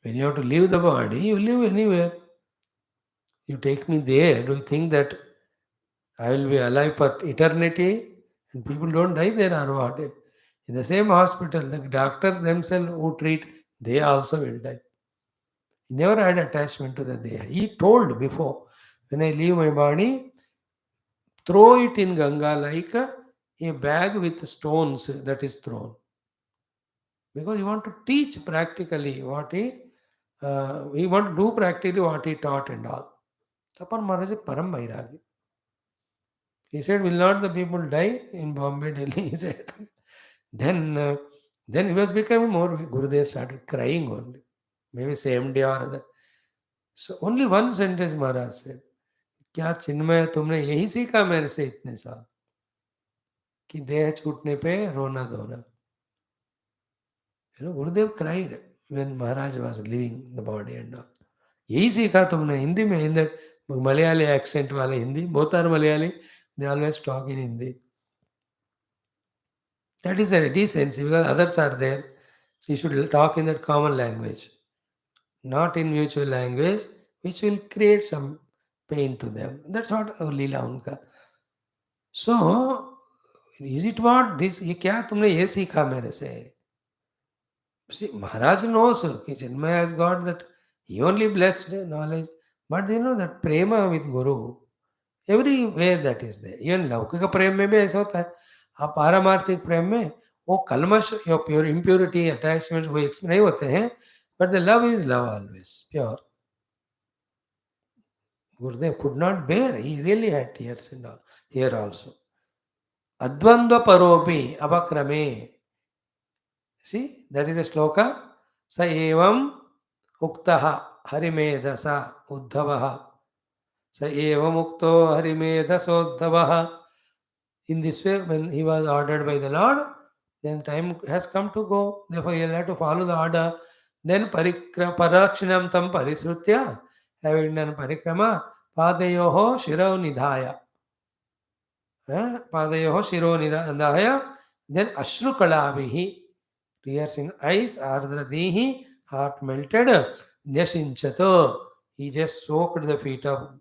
When you have to leave the body, you live anywhere. You take me there. Do you think that I will be alive for eternity? And people don't die there or what? In the same hospital, the doctors themselves who treat, they also will die. He never had attachment to the Deha. He told before, when I leave my body, throw it in Ganga like a bag with stones that is thrown. Because he want to teach practically what he want to do practically what he taught and all. Tapan Maharaj is Param Vairagi. He said, will not the people die in Bombay, Delhi? He said. Then he was becoming more, Gurudev started crying only. Maybe same day or other. So only one sentence Maharaj said, क्या चिन्मय तुमने यही सीखा मेरे से इतने साल कि देह छूटने पे रोना धोना. Gurudev cried when Maharaj was leaving the body and all. यही सीखा तुमने हिंदी में, in that Malayali accent वाले Hindi, both are Malayali, they always talk in Hindi. That is a decency because others are there. So you should talk in that common language, not in mutual language, which will create some pain to them. That's what Leela उनका. So, is it what this? ये क्या तुमने ये सीखा मेरे से? See, Maharaj knows कि Chinmaya has got that. He only blessed knowledge, but that prema with Guru, everywhere that is there. Even लौकिक प्रेम में भी ऐसा होता है. आप पारमार्थिक प्रेम में वो कलमश या प्योर impurity attachments वो नहीं होते हैं, but the love is love always pure. Gurudev could not bear. He really had tears and all. Here also. Advandva paropi avakrame. See, that is a sloka. Sa evam uktaha harimedasa uddhavaha. Sa evam ukto harimedasa uddhavaha. In this way, when he was ordered by the Lord, then time has come to go. Therefore, he will have to follow the order. Then parakshinam tam parisrutya, having done parikrama, padayoho shirau nidhaya. Padayoho shiro nirandaya, then ashrukalavihi, tears in eyes, ardradihi, heart melted, nyashinchato. He just soaked the feet of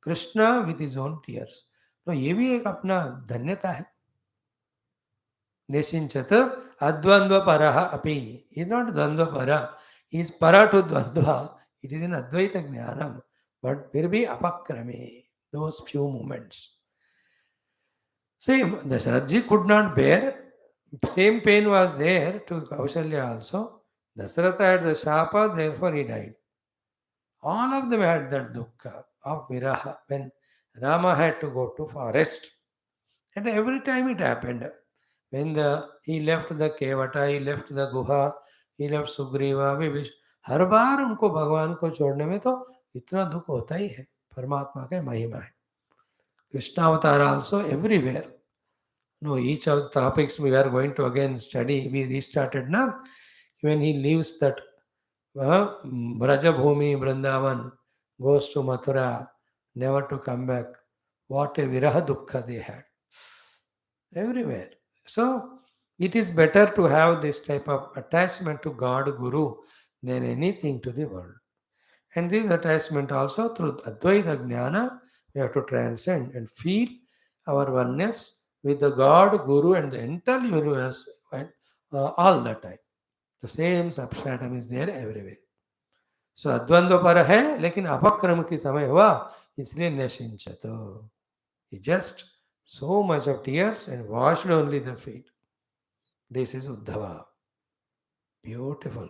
Krishna with his own tears. तो ये भी एक अपना धन्यता है. निशिंचत अद्वंद्व परः अपि. He is not द्वंद्व para. He is para to द्वंद्वा. It is in Advaita Jnanam. But फिर भी apakrame. Those few moments. Same, Dasharatji could not bear. Same pain was there to Kaushalya also. Dasharatha had the shapa, therefore he died. All of them had that dukkha of viraha when Rama had to go to forest. And every time it happened. When he left the Kevata, he left the Guha, he left Sugriva, Vivish. हर बार उनको भगवान को छोड़ने में तो इतना दुख होता ही है. परमात्मा का महिमा है. Krishnavatar also everywhere. No, each of the topics we are going to again study. We restarted now. When he leaves that Brajabhumi, Vrindavan, goes to Mathura, never to come back. What a viraha dukkha they had. Everywhere. So, it is better to have this type of attachment to God, Guru, than anything to the world. And this attachment also through Advaita Jnana, we have to transcend and feel our oneness with the God, Guru, and the entire universe right, all the time. The same substratum is there everywhere. So अद्वंद्व पर है लेकिन अपक्रम की समय हुआ इसलिए नशिंचतो. He just so much of tears and washed only the feet. This is Uddhava. Beautiful.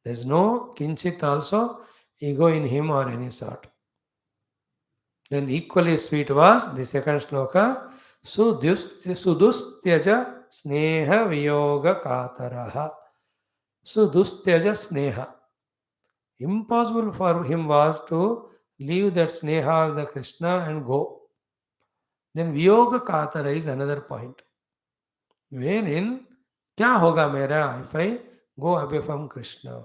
There is no kinchit also ego in him or any sort. Then equally sweet was the second sloka, Sudustyaja Sneha Viyoga Kataraha. Sudustyaja Sneha. Impossible for him was to leave that Sneha, the Krishna, and go. Then Viyoga Katara is another point. Wherein, kya hoga mera if I go away from Krishna?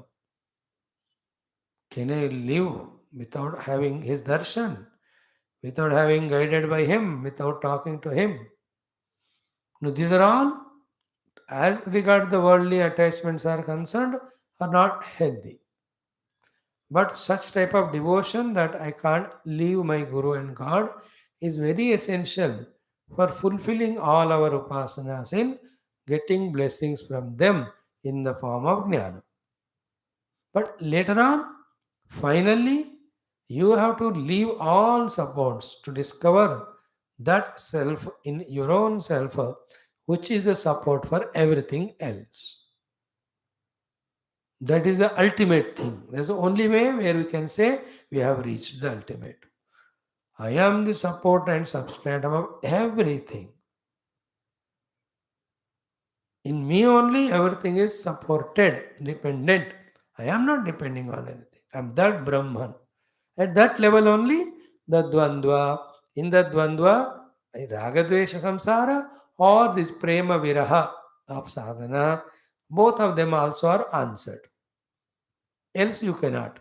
Can I live without having his darshan? Without having guided by him, without talking to him? Now, these are all, as regard the worldly attachments are concerned, are not healthy. But such type of devotion that I can't leave my Guru and God is very essential for fulfilling all our upasanas in getting blessings from them in the form of jnana. But later on, finally, you have to leave all supports to discover that self in your own self, which is a support for everything else. That is the ultimate thing. That's the only way where we can say we have reached the ultimate. I am the support and substratum of everything. In me only, everything is supported, dependent. I am not depending on anything. I am that Brahman. At that level only, the Dvandva, in the Dvandva, Ragadvesha Samsara or this Prema Viraha of sadhana, both of them also are answered. Else you cannot.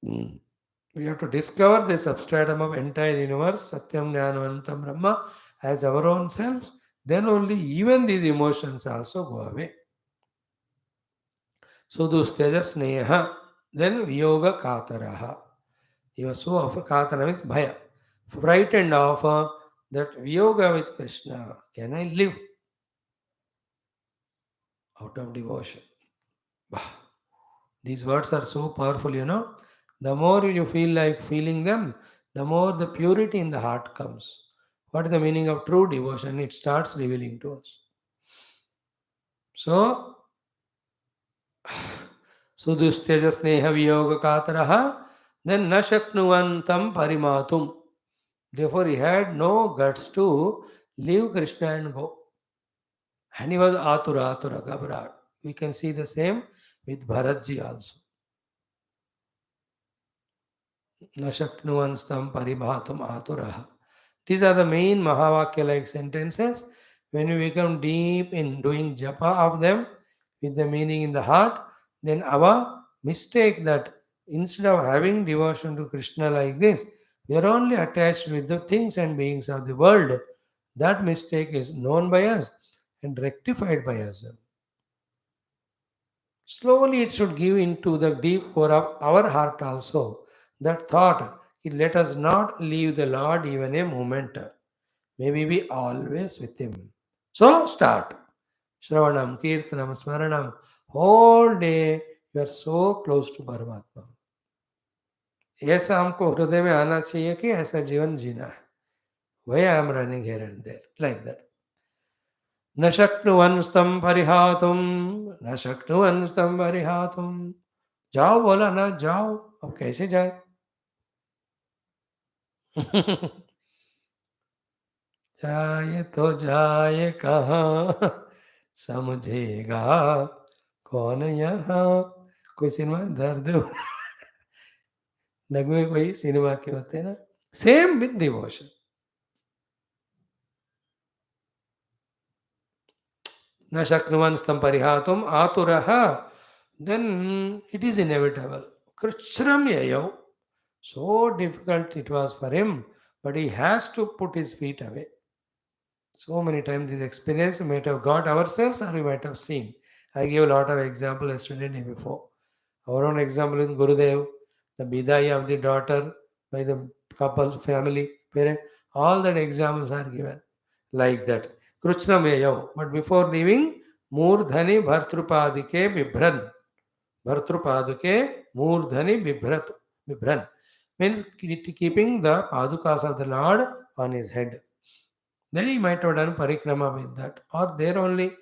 We have to discover the substratum of entire universe, Satyam Jnanavantam Brahma, as our own selves. Then only even these emotions also go away. Sudusteja Sneha, then Viyoga Kataraha. He was so of Katara means Bhaya, frightened of that Viyoga with Krishna. Can I live out of devotion? Bah. These words are so powerful, you know. The more you feel like feeling them, the more the purity in the heart comes. What is the meaning of true devotion? It starts revealing to us. So, Sudustyaja Sneha Viyoga Kataraha, then Nashaknuvantam Parimatum. Therefore, he had no guts to leave Krishna and go. And he was Atura, Gabra. We can see the same with Bharatji also. Nashaknuvanstam paribhatum aturaha. These are the main Mahavakya-like sentences. When we become deep in doing japa of them with the meaning in the heart, then our mistake that instead of having devotion to Krishna like this, We are only attached with the things and beings of the world. That mistake is known by us and rectified by us. Slowly it should give into the deep core of our heart also. That thought, let us not leave the Lord even a moment. May we be always with Him. So start. Shravanam, Kirtanam, Smaranam. Whole day you are so close to Paramatma. ऐसा हमको हृदय में आना चाहिए कि ऐसा जीवन जीना है. Why I am running here and there like that. न शक्नुवन् स्तम परिहातुम, न शक्नुवन् स्तम परिहातुम. जाओ बोला ना, जाओ. अब कैसे जाए? जाए तो जाए कहाँ, समझेगा कौन यहाँ. कोई सिनेमा दर्द नगमे कोई सिनेमा के होते हैं ना. Same with devotion. न शक्नुवन् स्तम परिहातुम आतुरः. Then it is inevitable. Krishram yayav. So difficult it was for him, but he has to put his feet away. So many times this experience we might have got ourselves or we might have seen. I gave a lot of example yesterday and day before. Our own example in Gurudev, the bidai of the daughter by the couple, family, parent, all that examples are given like that. Krishna yayav. But before leaving, Murdhani Bhartrupadike Bibhran. Bhartrupaduke Murdhani Bibhran. Means keeping the padukas of the Lord on his head. Then he might have done parikrama with that. Or there only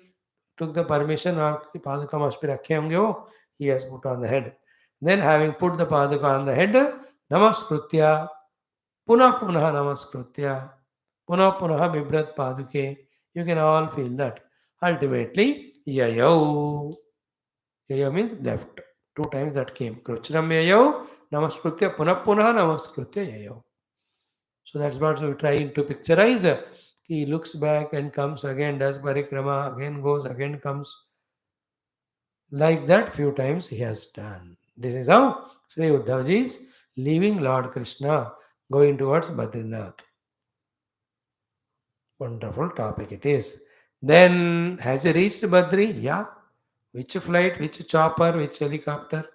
took the permission or paduka must be rakhe honge wo, he has put on the head. Then having put the paduka on the head, namaskrutya, punah punah namaskrutya, punah punah bibrat paduke. You can all feel that. Ultimately, yayau. Yayau means left. Two times that came. Kruchram yayau, namaskrutya, punah punah namaskrutya yayau. So that's what we're trying to picturize. He looks back and comes again, does parikrama, again goes, again comes. Like that, few times he has done. This is how Sri Uddhavji is leaving Lord Krishna, going towards Badrinath. Wonderful topic it is. Then, has he reached Badri? Yeah. Which flight, which chopper, which helicopter?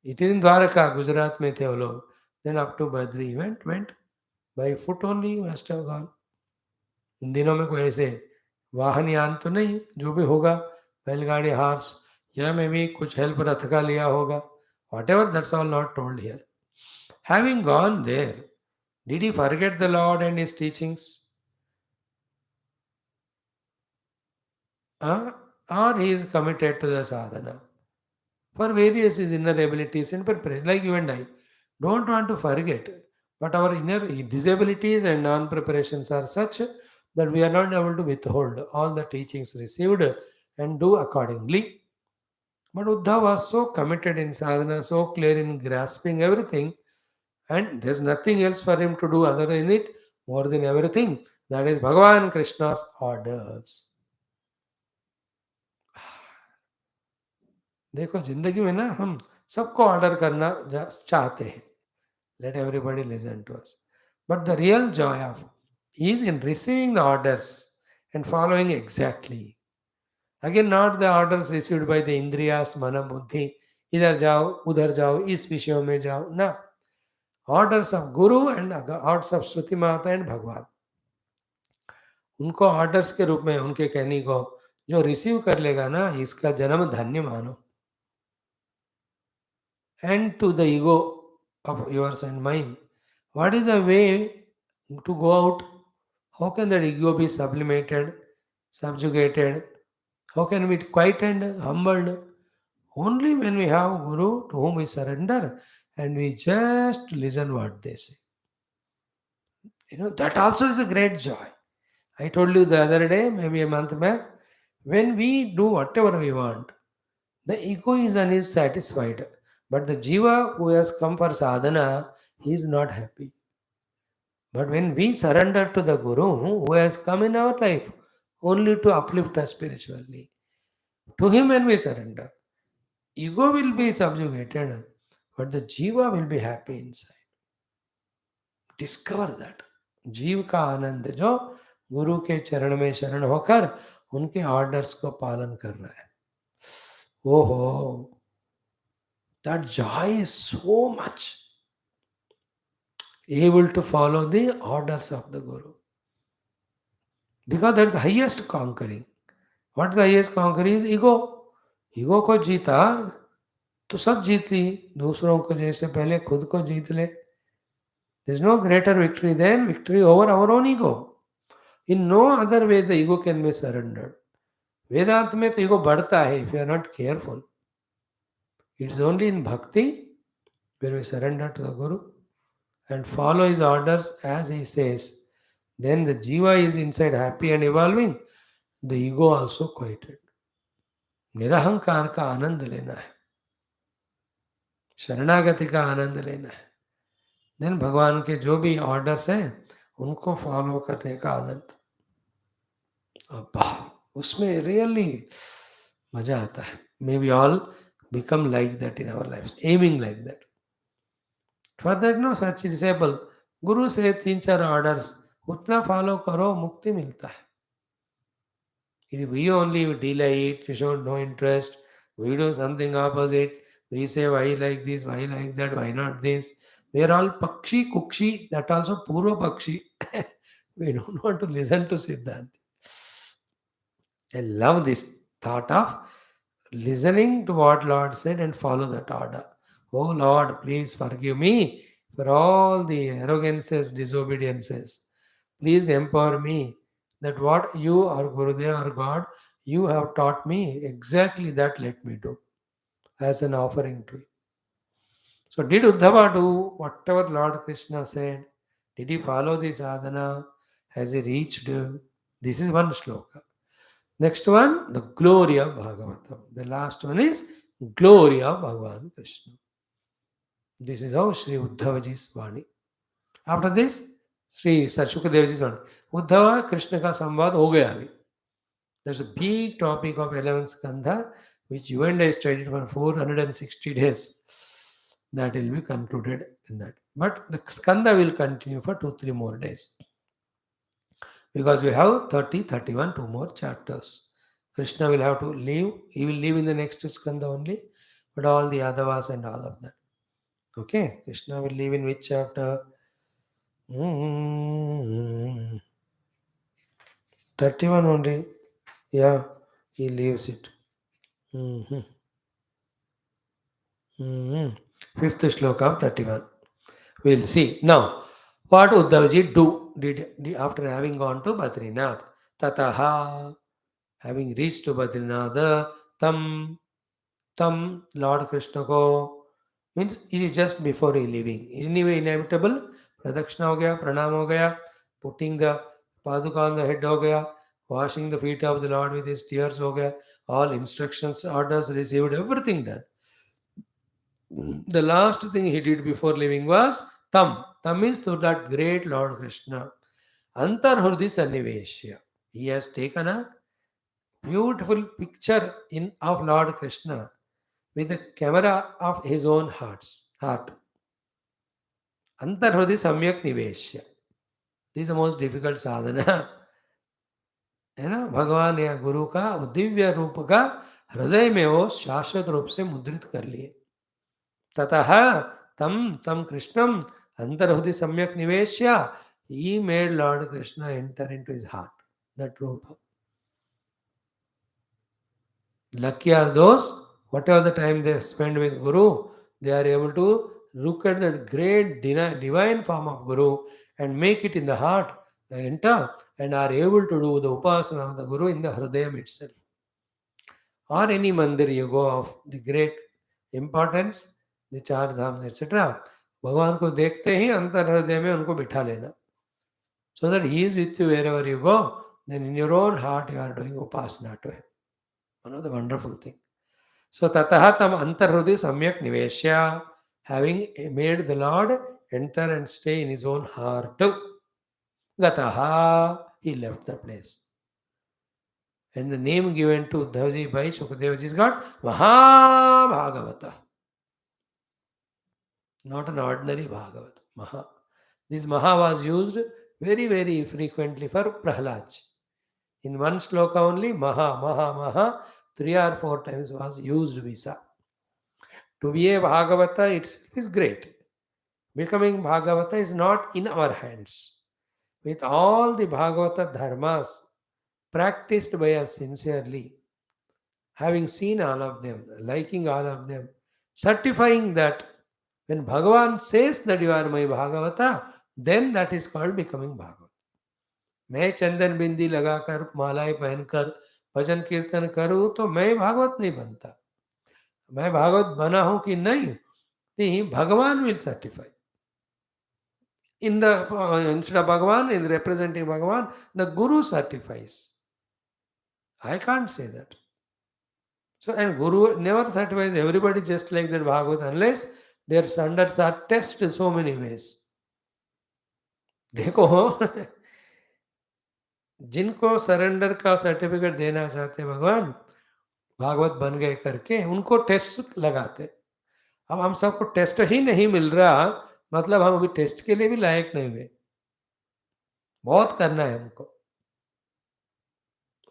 It is in Dwaraka, Gujarat mein the wo log. Then up to Badri he went. By foot only he must have gone. इन दिनों में कोई ऐसे वाहन यान तो नहीं. जो भी होगा, बैलगाड़ी, हार्स, या में भी कुछ हेल्प रथ का लिया होगा. Whatever, that's all not told here. Having gone there, did he forget the Lord and his teachings? Or he is committed to the sadhana for various his inner abilities and preparation, like you and I. Don't want to forget, but our inner disabilities and non-preparations are such that we are not able to withhold all the teachings received and do accordingly. But Uddhava was so committed in sadhana, so clear in grasping everything, and there's nothing else for him to do other than it, more than everything. That is Bhagavan Krishna's orders. देखो जिंदगी में ना हम सबको order करना चाहते हैं. Let everybody listen to us. But the real joy of is in receiving the orders and following exactly. Again, not the orders received by the Indriyas, Mana, Buddhi. इधर जाओ, उधर जाओ, इस विषयों में जाओ. ना. Orders of Guru and orders of Shruti Mata and Bhagwan. उनको ऑर्डर्स के रूप में उनके कहने को जो रिसीव कर लेगा ना, इसका जन्म धन्य मानो. And to the ego of yours and mine, what is the way to go out? How can that ego be sublimated, subjugated? How can we be quietened, humbled? Only when we have Guru to whom we surrender and we just listen what they say. That also is a great joy. I told you the other day, maybe a month back, when we do whatever we want, the egoism is satisfied. But the jiva who has come for sadhana, he is not happy. But when we surrender to the Guru who has come in our life only to uplift us spiritually, to him when we surrender, ego will be subjugated, but the jiva will be happy inside. Discover that जीव का आनंद जो गुरु के चरण में शरण होकर उनके orders को पालन कर रहा है. ओहो, that Joy is so much able to follow the orders of the guru, because that's the highest conquering. What the highest conquering is ego. Ego को जीता तो सब जीत ली, दूसरों को जैसे पहले खुद को जीत ले. There is no greater victory than victory over our own ego. In no other way the ego can be surrendered. वेदांत में तो ईगो बढ़ता है if you are not careful. It's only in bhakti where we surrender to the guru and follow his orders as he says. Then the jiva is inside happy and evolving. The ego also quieted. निरहंकार का आनंद लेना है, शरणागति का आनंद लेना है. Then भगवान के जो भी ऑर्डर्स हैं उनको फॉलो करने का आनंद. अब्बा, उसमें रियली मजा आता है. May we all become like that in our life, aiming like that. For that no such disable, गुरु से 3-4 ऑर्डर्स उतना फॉलो करो, मुक्ति मिलता है. If we only delay it, we show no interest, we do something opposite, we say why like this, why like that, why not this. We are all pakshi, kukshi, that also purva pakshi. We don't want to listen to Siddhanta. I love this thought of listening to what Lord said and follow that order. Oh Lord, please forgive me for all the arrogances, disobediences. Please empower me that what you or Gurudev or God, you have taught me, exactly that let me do as an offering to you. So did Uddhava do whatever Lord Krishna said? Did he follow the sadhana? Has he reached? This is one shloka. Next one, the glory of Bhagavatam. The last one is glory of Bhagavan Krishna. This is how Sri Uddhavaji's Vani. After this, Sri Shukadevaji's Vani. Uddhava Krishna ka samvad ho gaya abhi. There's a big topic of 11th Skandha, which you and I studied for 460 days. That will be concluded in that. But the Skandha will continue for 2-3 more days. Because we have 30, 31, 2 more chapters. Krishna will have to leave. He will leave in the next Skandha only. But all the Adavas and all of that. Okay. Krishna will leave in which chapter? 31 only. Yeah. He leaves it. Fifth shloka of 31. We'll see. Now, what Uddhavaji did after having gone to Badrinath? Tataha, having reached to Badrinath, tam Lord Krishna ko, means it is just before he leaving. Anyway, inevitable, pradakshina ho gaya, pranam ho gaya, putting the paduka on the head ho gaya, washing the feet of the Lord with his tears ho gaya, all instructions, orders received, everything done. The last thing he did before leaving was tam. Tam means to that great Lord Krishna. Antarhrudi Sanniveshya. He has taken a beautiful picture of Lord Krishna with the camera of his own heart. Antarhrudi Samyak Niveshya. This is the most difficult sadhana. है ना, भगवान या गुरु का दिव्य रूप का हृदय में वो शाश्वत रूप से मुद्रित कर लिए. ततः तम कृष्णम अंतर्हृदय सम्यक निवेश्य. He made Lord Krishna enter into his heart. That rupa. Lucky are those, whatever the time they spend with Guru, they are able to look at that great divine form of Guru and make it in the heart, enter, and are able to do the upasana of the Guru in the Hridayam itself. Or any mandir you go of the great importance, the चार धाम etc. भगवान को देखते ही अंतर हृदय में उनको बिठा लेना. So that he is with you wherever you go, then in your own heart you are doing upasana to him. One of the wonderful thing. So tataha tam antarhrudi samyak niveshya, having made the Lord enter and stay in his own heart. Gataha, he left the place. And the name given to Uddhavaji by Shukadevaji is got Maha Bhagavata. Not an ordinary Bhagavata. Maha. This Maha was used very, very frequently for Prahlad. In one sloka only, Maha, Maha, Maha, 3 or 4 times was used Visa. To be a Bhagavata itself is great. Becoming Bhagavata is not in our hands. With all the Bhagavata dharmas practiced by us sincerely, having seen all of them, liking all of them, certifying that when Bhagavan says that you are my Bhagavata, then that is called becoming Bhagavata. मैं चंदन बिंदी लगाकर मालाएं पहनकर भजन कीर्तन करूं तो मैं भागवत नहीं बनता. मैं भागवत बना हूं कि नहीं भगवान will certify. In the instead of Bhagavan, in representing Bhagavan, the Guru certifies. I can't say that. So, and Guru never certifies everybody just like that Bhagavat unless their standards are tested so many ways. देखो जिनको surrender का certificate देना चाहते हैं भगवान भागवत बन गए करके उनको टेस्ट लगाते. अब हम सबको टेस्ट ही नहीं मिल रहा मतलब हम अभी टेस्ट के लिए भी लायक नहीं हुए. बहुत करना है हमको.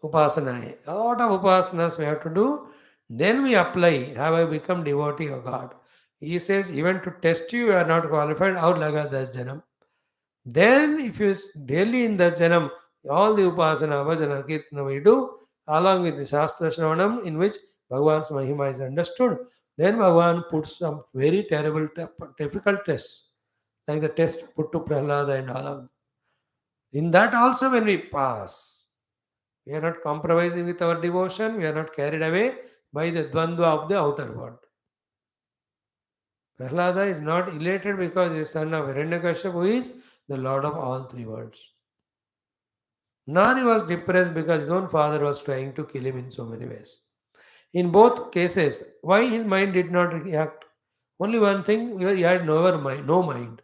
Upasana. A lot of upasanas we have to do. Then we apply. Have I become devotee of God? He says, even to test you, you are not qualified. Aur laga 10 janam. Then, if you daily in 10 janam, all the upasana, bhajana, kirtana we do, along with the Shastra Shravanam, in which Bhagavan's Mahima is understood, then Bhagavan puts some very terrible, difficult tests, like the test put to Prahlada and all of them. In that also, when we pass, we are not compromising with our devotion. We are not carried away by the dvandva of the outer world. Prahlada is not elated because he is son of Hiranyakashipu, who is the Lord of all 3 worlds. Nor he was depressed because his own father was trying to kill him in so many ways. In both cases, why his mind did not react? Only one thing, he had no mind.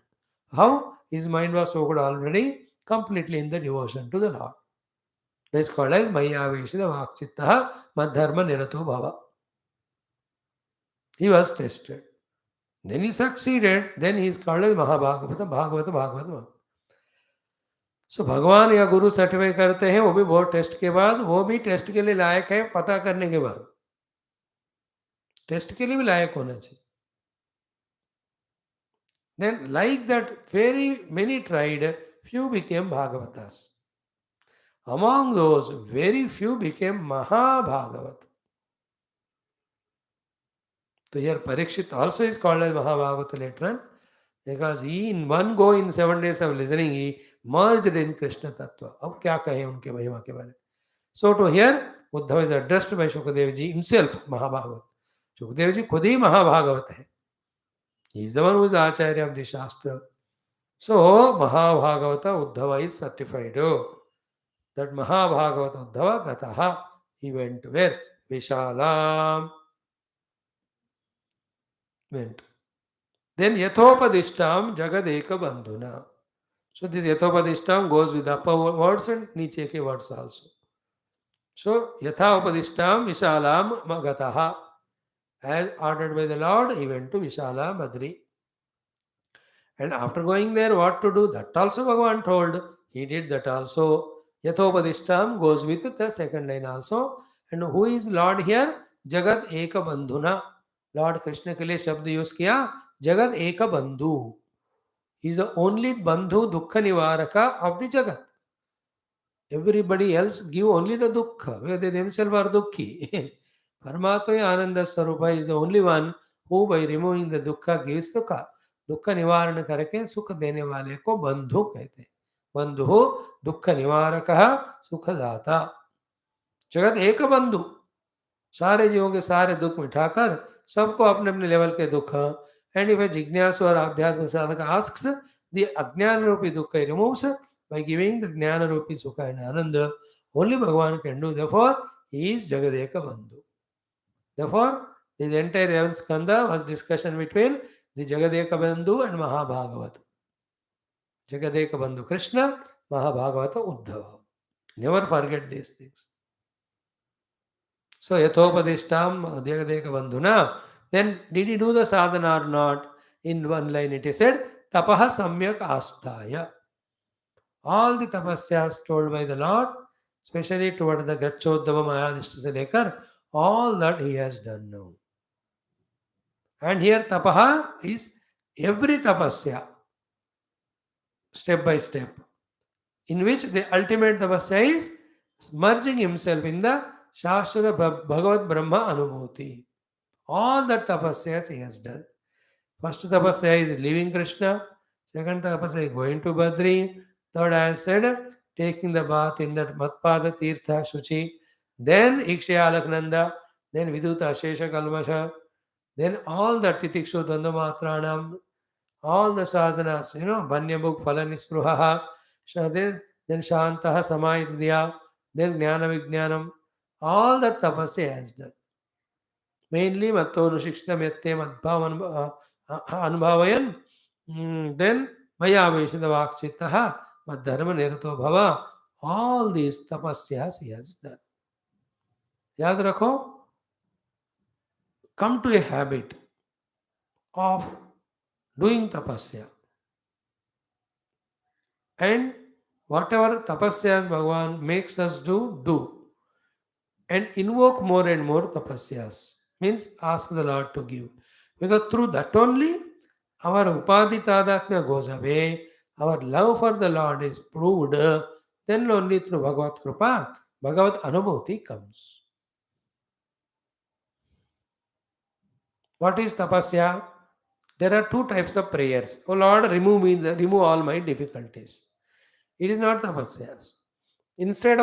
How? His mind was so good already, completely in the devotion to the Lord. That is called as Mayaveshida Vakchittaha Madharma Nirato Bhava. He was tested. Then he succeeded. Then he is called as Mahabhagavata, Bhagavata, Bhagavata. So भगवान या गुरु certify करते हैं वो भी बहुत test के बाद वो भी टेस्ट के लिए लायक है पता करने के बाद टेस्ट के लिए भी लायक होना चाहिए. Then like that very many tried, few became Bhagavatas. Among those, very few became Mahabhagavat. So here Parikshit also is called as Mahabhagavata later on because he in one go in 7 days of listening he merged in Krishna Tattva. अब क्या कहें उनके महिमा के बारे में. So to here Uddhava is addressed by Shukadev ji himself Mahabhagavat. Shukadev ji खुद ही Mahabhagavat है. He is the one who is Acharya of the Shastra. So Mahabhagavata Uddhava is certified. That Mahabhagavata Uddhava Gataha, he went where? Vishalam. Went. Then Yathopadishtam Jagadeka Bandhuna. So this Yathopadishtam goes with the upper words and Niche ke words also. So Yathopadishtam Vishalam Magataha. As ordered by the Lord, he went to Vishala Badri. And after going there, what to do? That also Bhagavan told. He did that also. Yathopadishtam goes with the second line also. And who is Lord here? Jagat Eka Bandhuna. Lord Krishna के लिए शब्द use किया जगत एक बंधु. He is the only bandhu dukkha nivaraka of the jagat. Everybody else give only the dukkha because they themselves are dukkhi. Paramatma Ananda Swarupa is the only one who by removing the dukkha gives sukha. दुख निवारण करके सुख देने वाले को बंधु कहते हैं. बंधु दुख निवारक सुखदाता. जगत एक बंधु सारे जीवों के सारे दुख मिटाकर सबको अपने अपने लेवल के दुख. एंड इफ ए जिज्ञासु और आध्यात्मिक साधक आस्क्स द अज्ञान रूपी दुख removes by giving the jnana रूपी सुख and Anand. Only Bhagavan can do. Therefore he is Jagadeka Bandhu. Therefore this entire 11th skandha was discussion between the Jagadeka Bandhu and Mahabhagavata. Jagadeka Bandhu Krishna, Mahabhagavata Uddhava. Never forget these things. So Yathopadishtam Jagadeka Bandhuna. Then did he do the sadhana or not? In one line it is said, tapaha samyak asthaya. All the tapasyas told by the Lord, especially toward the Gachodhava Mayadishta se lekar, all that he has done now. And here tapaha is every tapasya, step by step, in which the ultimate tapasya is merging himself in the Shastra Bhagavad Brahma Anubhuti. All the tapasyas he has done. First tapasya is leaving Krishna. Second tapasya is going to Badri. Third, I said, taking the bath in that Matpada Tirtha Shuchi. Then Ikshayalaknanda. Then Viduta Shesha Kalmasha. Then all the Titikshu Dandamatranam. All the sadhanas, Banyabuk Falanispruhaha. Then Shantaha Samayidya. Then Jnana Vijnanam. All that tapasya has done. Mainly Mattonushikshtam Yatte Madbhavan Anubhavayan. Then Maya Veshadavakshitaha Madharma Nirato Bhava. All these tapasyas he has done. Yad rakho, come to a habit of doing tapasya. And whatever tapasyas Bhagavan makes us do. And invoke more and more tapasyas. Means ask the Lord to give. Because through that only our upadhi tadatmya goes away, our love for the Lord is proved, then only through Bhagavat Kripa, Bhagavat Anubhuti comes. What is tapasya? There are two types of prayers. Oh Lord, remove all my difficulties. It is not tapasyas. In spite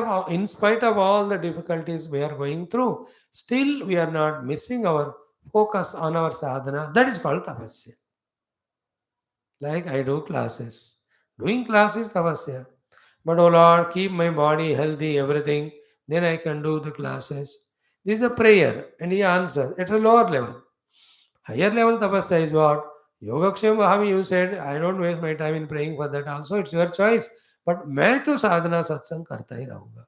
of all the difficulties we are going through, still we are not missing our focus on our sadhana. That is called tapasya. Like I do classes. Doing class is tapasya. But oh Lord, keep my body healthy, everything. Then I can do the classes. This is a prayer and he answers at a lower level. Higher level tapasya is what? Yogaksham Vahami, you said, I don't waste my time in praying for that also. It's your choice. But मैं तो साधना सत्संग करता ही रहूंगा.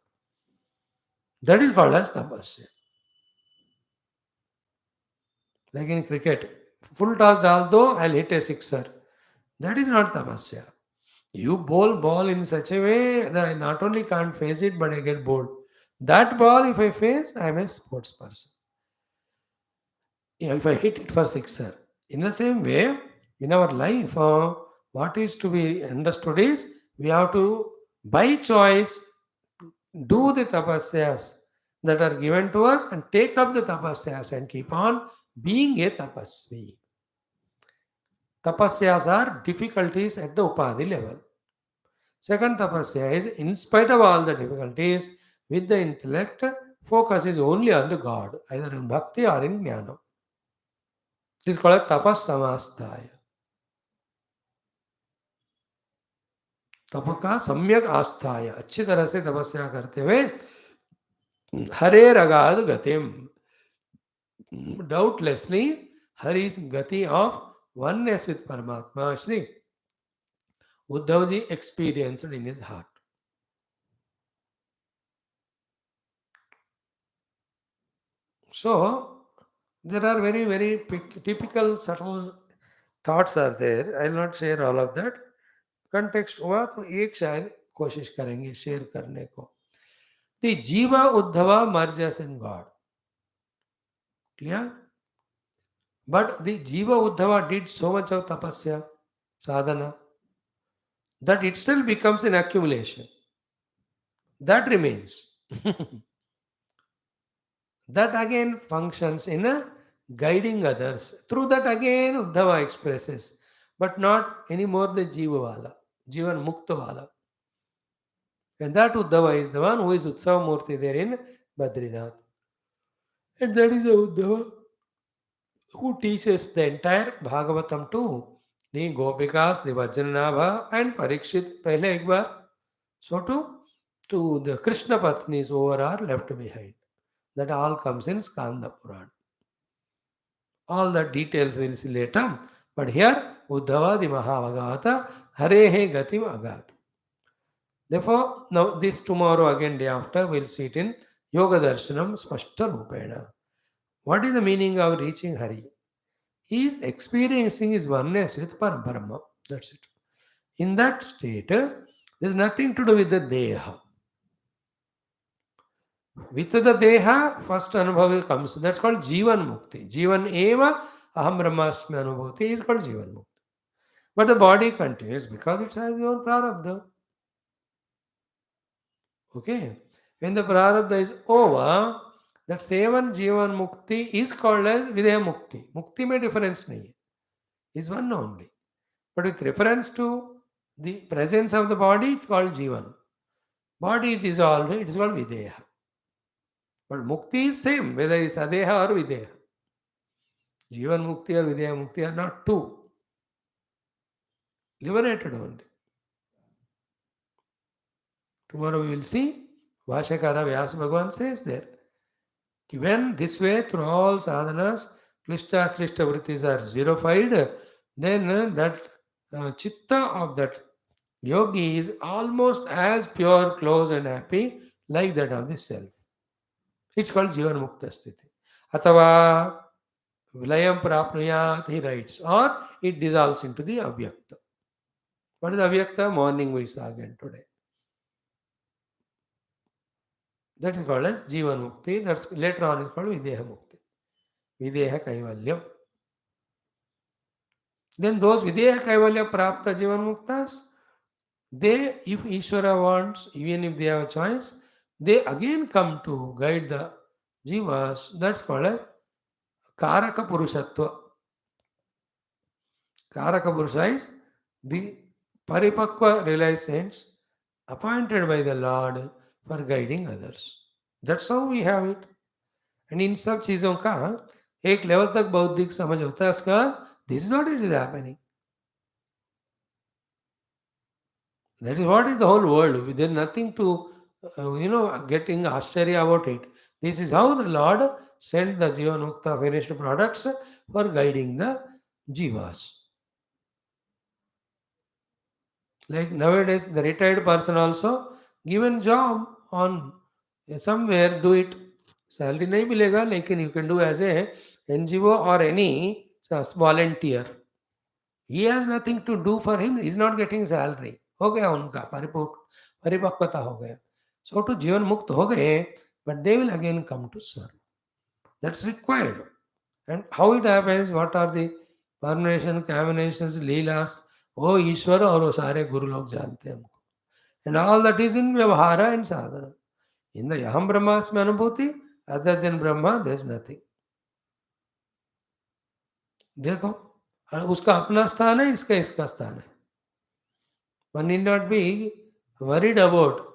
That is called as tapasya. Like in cricket, full toss डाल दो, I'll hit a sixer. That is not tapasya. You bowl ball in such a way that I not only can't face it, but I get bored. That ball, if I face, I am a sports person. If I hit it for sixer. In the same way, in our life, what is to be understood is we have to, by choice, do the tapasyas that are given to us and take up the tapasyas and keep on being a tapasvi. Tapasyas are difficulties at the upadhi level. Second tapasya is, in spite of all the difficulties, with the intellect, focus is only on the God, either in bhakti or in jnana. This is called tapas samastaya. तपका सम्यक आस्थाय अच्छी तरह से तपस्या करते हुए हरे रगाद गतिम, doubtlessly Hari's gati of oneness with Paramatma, Shri Uddhavji experienced in his heart. So there are very, very typical subtle thoughts are there. I will not share all of that. Context हुआ तो एक शायद कोशिश करेंगे share करने को. The Jiva Uddhava merges in God. Clear? But the Jiva Uddhava did so much of tapasya, sadhana, that itself becomes an accumulation. That remains. That again functions in a guiding others. Through that again Uddhava expresses, but not anymore the Jiva Vala, Jivan Mukta Vala. And that Uddhava is the one who is Utsav Murti there in Badrinath. And that is the Uddhava who teaches the entire Bhagavatam to the Gopikas, the Vajranabha and Parikshit pehle ek bar. So to the Krishna Patnis over are left behind. That all comes in Skanda Puran. All the details we'll see later. But here, Uddhava the Maha Bhagavata Harehe Gatim Agat. Therefore, now this tomorrow again day after we'll see it in Yoga Darshanam Spashta Rupena. What is the meaning of reaching Hari? He is experiencing his oneness with Parabrahma. That's it. In that state, there's nothing to do with the Deha. With the Deha, first Anubhavi comes. That's called Jivan Mukti. Jivan Eva Aham Brahmasmi Anubhuti is called Jivan Mukti. But the body continues because it has its own prarabdha. Okay. When the prarabdha is over, that seven Jivan Mukti is called as Videha Mukti. Mukti mein difference nahi hai. Is one only. But with reference to the presence of the body, it's called Jivan. Body dissolved, it is called Videha. But Mukti is same, whether it's Adeha or Videha. Jivan Mukti or Videha Mukti are not two. Liberated only. Tomorrow we will see. Vashakara Vyasa Bhagavan says there. When this way through all sadhanas, klishta vrittis are zerofied, then that chitta of that yogi is almost as pure, close and happy like that of the self. It's called Jivan Mukta Sthiti. Atava Vilayam Prapnuyat, he writes, or it dissolves into the Avyakta. What is Avyakta? Morning we saw again today. That is called as Jivan Mukti. That's later on is called Videha Mukti. Videha Kaivalyam. Then those Videha Kaivalya Prapta Jivan Muktas, they, if Ishvara wants, even if they have a choice, they again come to guide the Jivas. That's called as Karaka Purushatva. Karaka Purusha is the Paripakva realized saints appointed by the Lord for guiding others. That's how we have it. And in सब चीज़ों का एक level तक बौद्धिक समझ होता है उसका, this is what it is happening. That is what is the whole world. There is nothing to, getting ashcharya about it. This is how the Lord sent the Jivanmukta finished products for guiding the Jivas. Like nowadays, the retired person also given job on somewhere, do it. Salary nahi milega, lekin you can do as a NGO or any volunteer. He has nothing to do for him. He is not getting salary. हो गया उनका परिपक्वता हो गया. So to जीवन मुक्त हो गए, but they will again come to serve. That's required. And how it happens? What are the permutation, combinations, leelas? वो ईश्वर और वो सारे गुरु लोग जानते हैं हमको. And all that is in vyavahara and sadhana. In the Aham Brahmasmi Anubhuti, other than Brahma, there is nothing. देखो, उसका अपना स्थान है, इसका स्थान है. One need not be worried about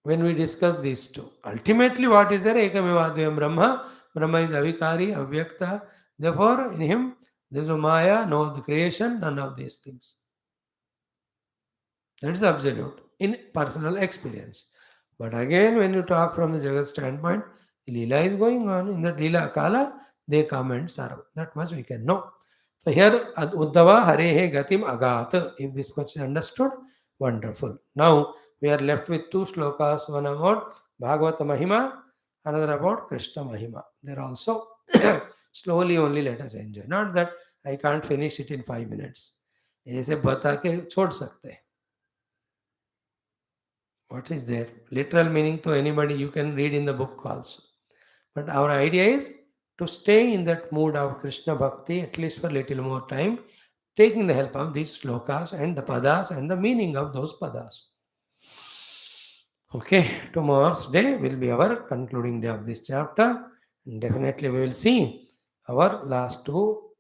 when we discuss these two. Ultimately, what is there? Ekamevadvyam Brahma. Brahma is avikari, avyakta. Therefore, in him, there is no maya, no creation, none of these things. That is absolute in personal experience. But again, when you talk from the Jagat standpoint, Leela is going on. In the Leela Kala, they come and serve. That much we can know. So here, Uddhava Harehe Gatim Agat. If this much is understood, wonderful. Now, we are left with two slokas, one about Bhagavata Mahima, another about Krishna Mahima. They're also slowly only let us enjoy. Not that I can't finish it in 5 minutes. ऐसे बता के छोड़ सकते हैं. What is there? Literal meaning to anybody you can read in the book also. But our idea is to stay in that mood of Krishna Bhakti at least for a little more time, taking the help of these slokas and the padas and the meaning of those padas. Okay, tomorrow's day will be our concluding day of this chapter. And definitely we will see our last two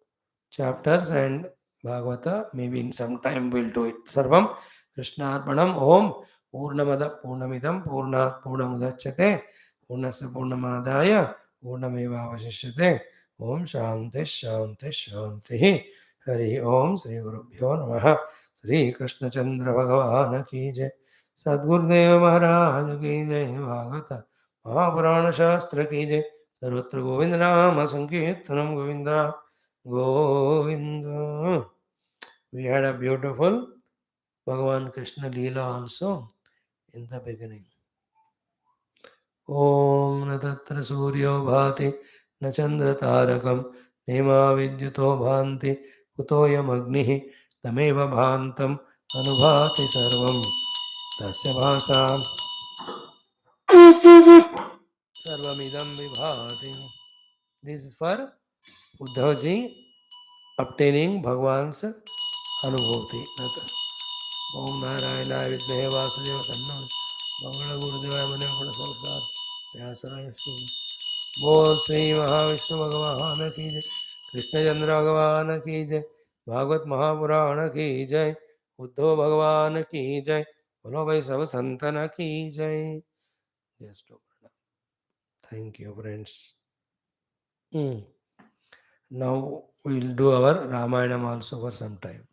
chapters and Bhagavata. Maybe in some time we'll do it. Sarvam Krishna Arpanam Om Purnamada Purnamidam Purnat Purnamudachyate Purnasya Purnamadaya Purnameva Vasishyate Om Shanti Shanti Shanti Hari Om Sri Gurubhyo Namaha Sri Krishna Chandra Bhagavan Ki Jai Sadgurudev Maharaj Ki Jai Bhagavata Mahapurana Shastra Ki Jai Sarvatra Govinda Nama Sankirtanam Govinda Govinda. We had a beautiful Bhagavan Krishna Leela also in the beginning. Om na tatra suryo bhati na chandra tarakam nema vidyuto bhanti kutoyam agnihi तमेव भान्तं अनुभाति सर्वं तस्य भासा सर्वमिदं विभाति. This is for Uddhavaji obtaining Bhagavan's अनुभूति. ओम नारायणाय विद्महे वासुदेव तन्नो मंगल गुरुदेवाय मने गुण संसार व्यासाय बोल श्री महाविष्णु भगवान की जय. कृष्ण चंद्र भगवान की जय. भागवत महापुराण की जय. उद्धव भगवान की जय. बोलो भाई सब संतन की जय. Just thank you friends. Now we will do our Ramayanam also for some time.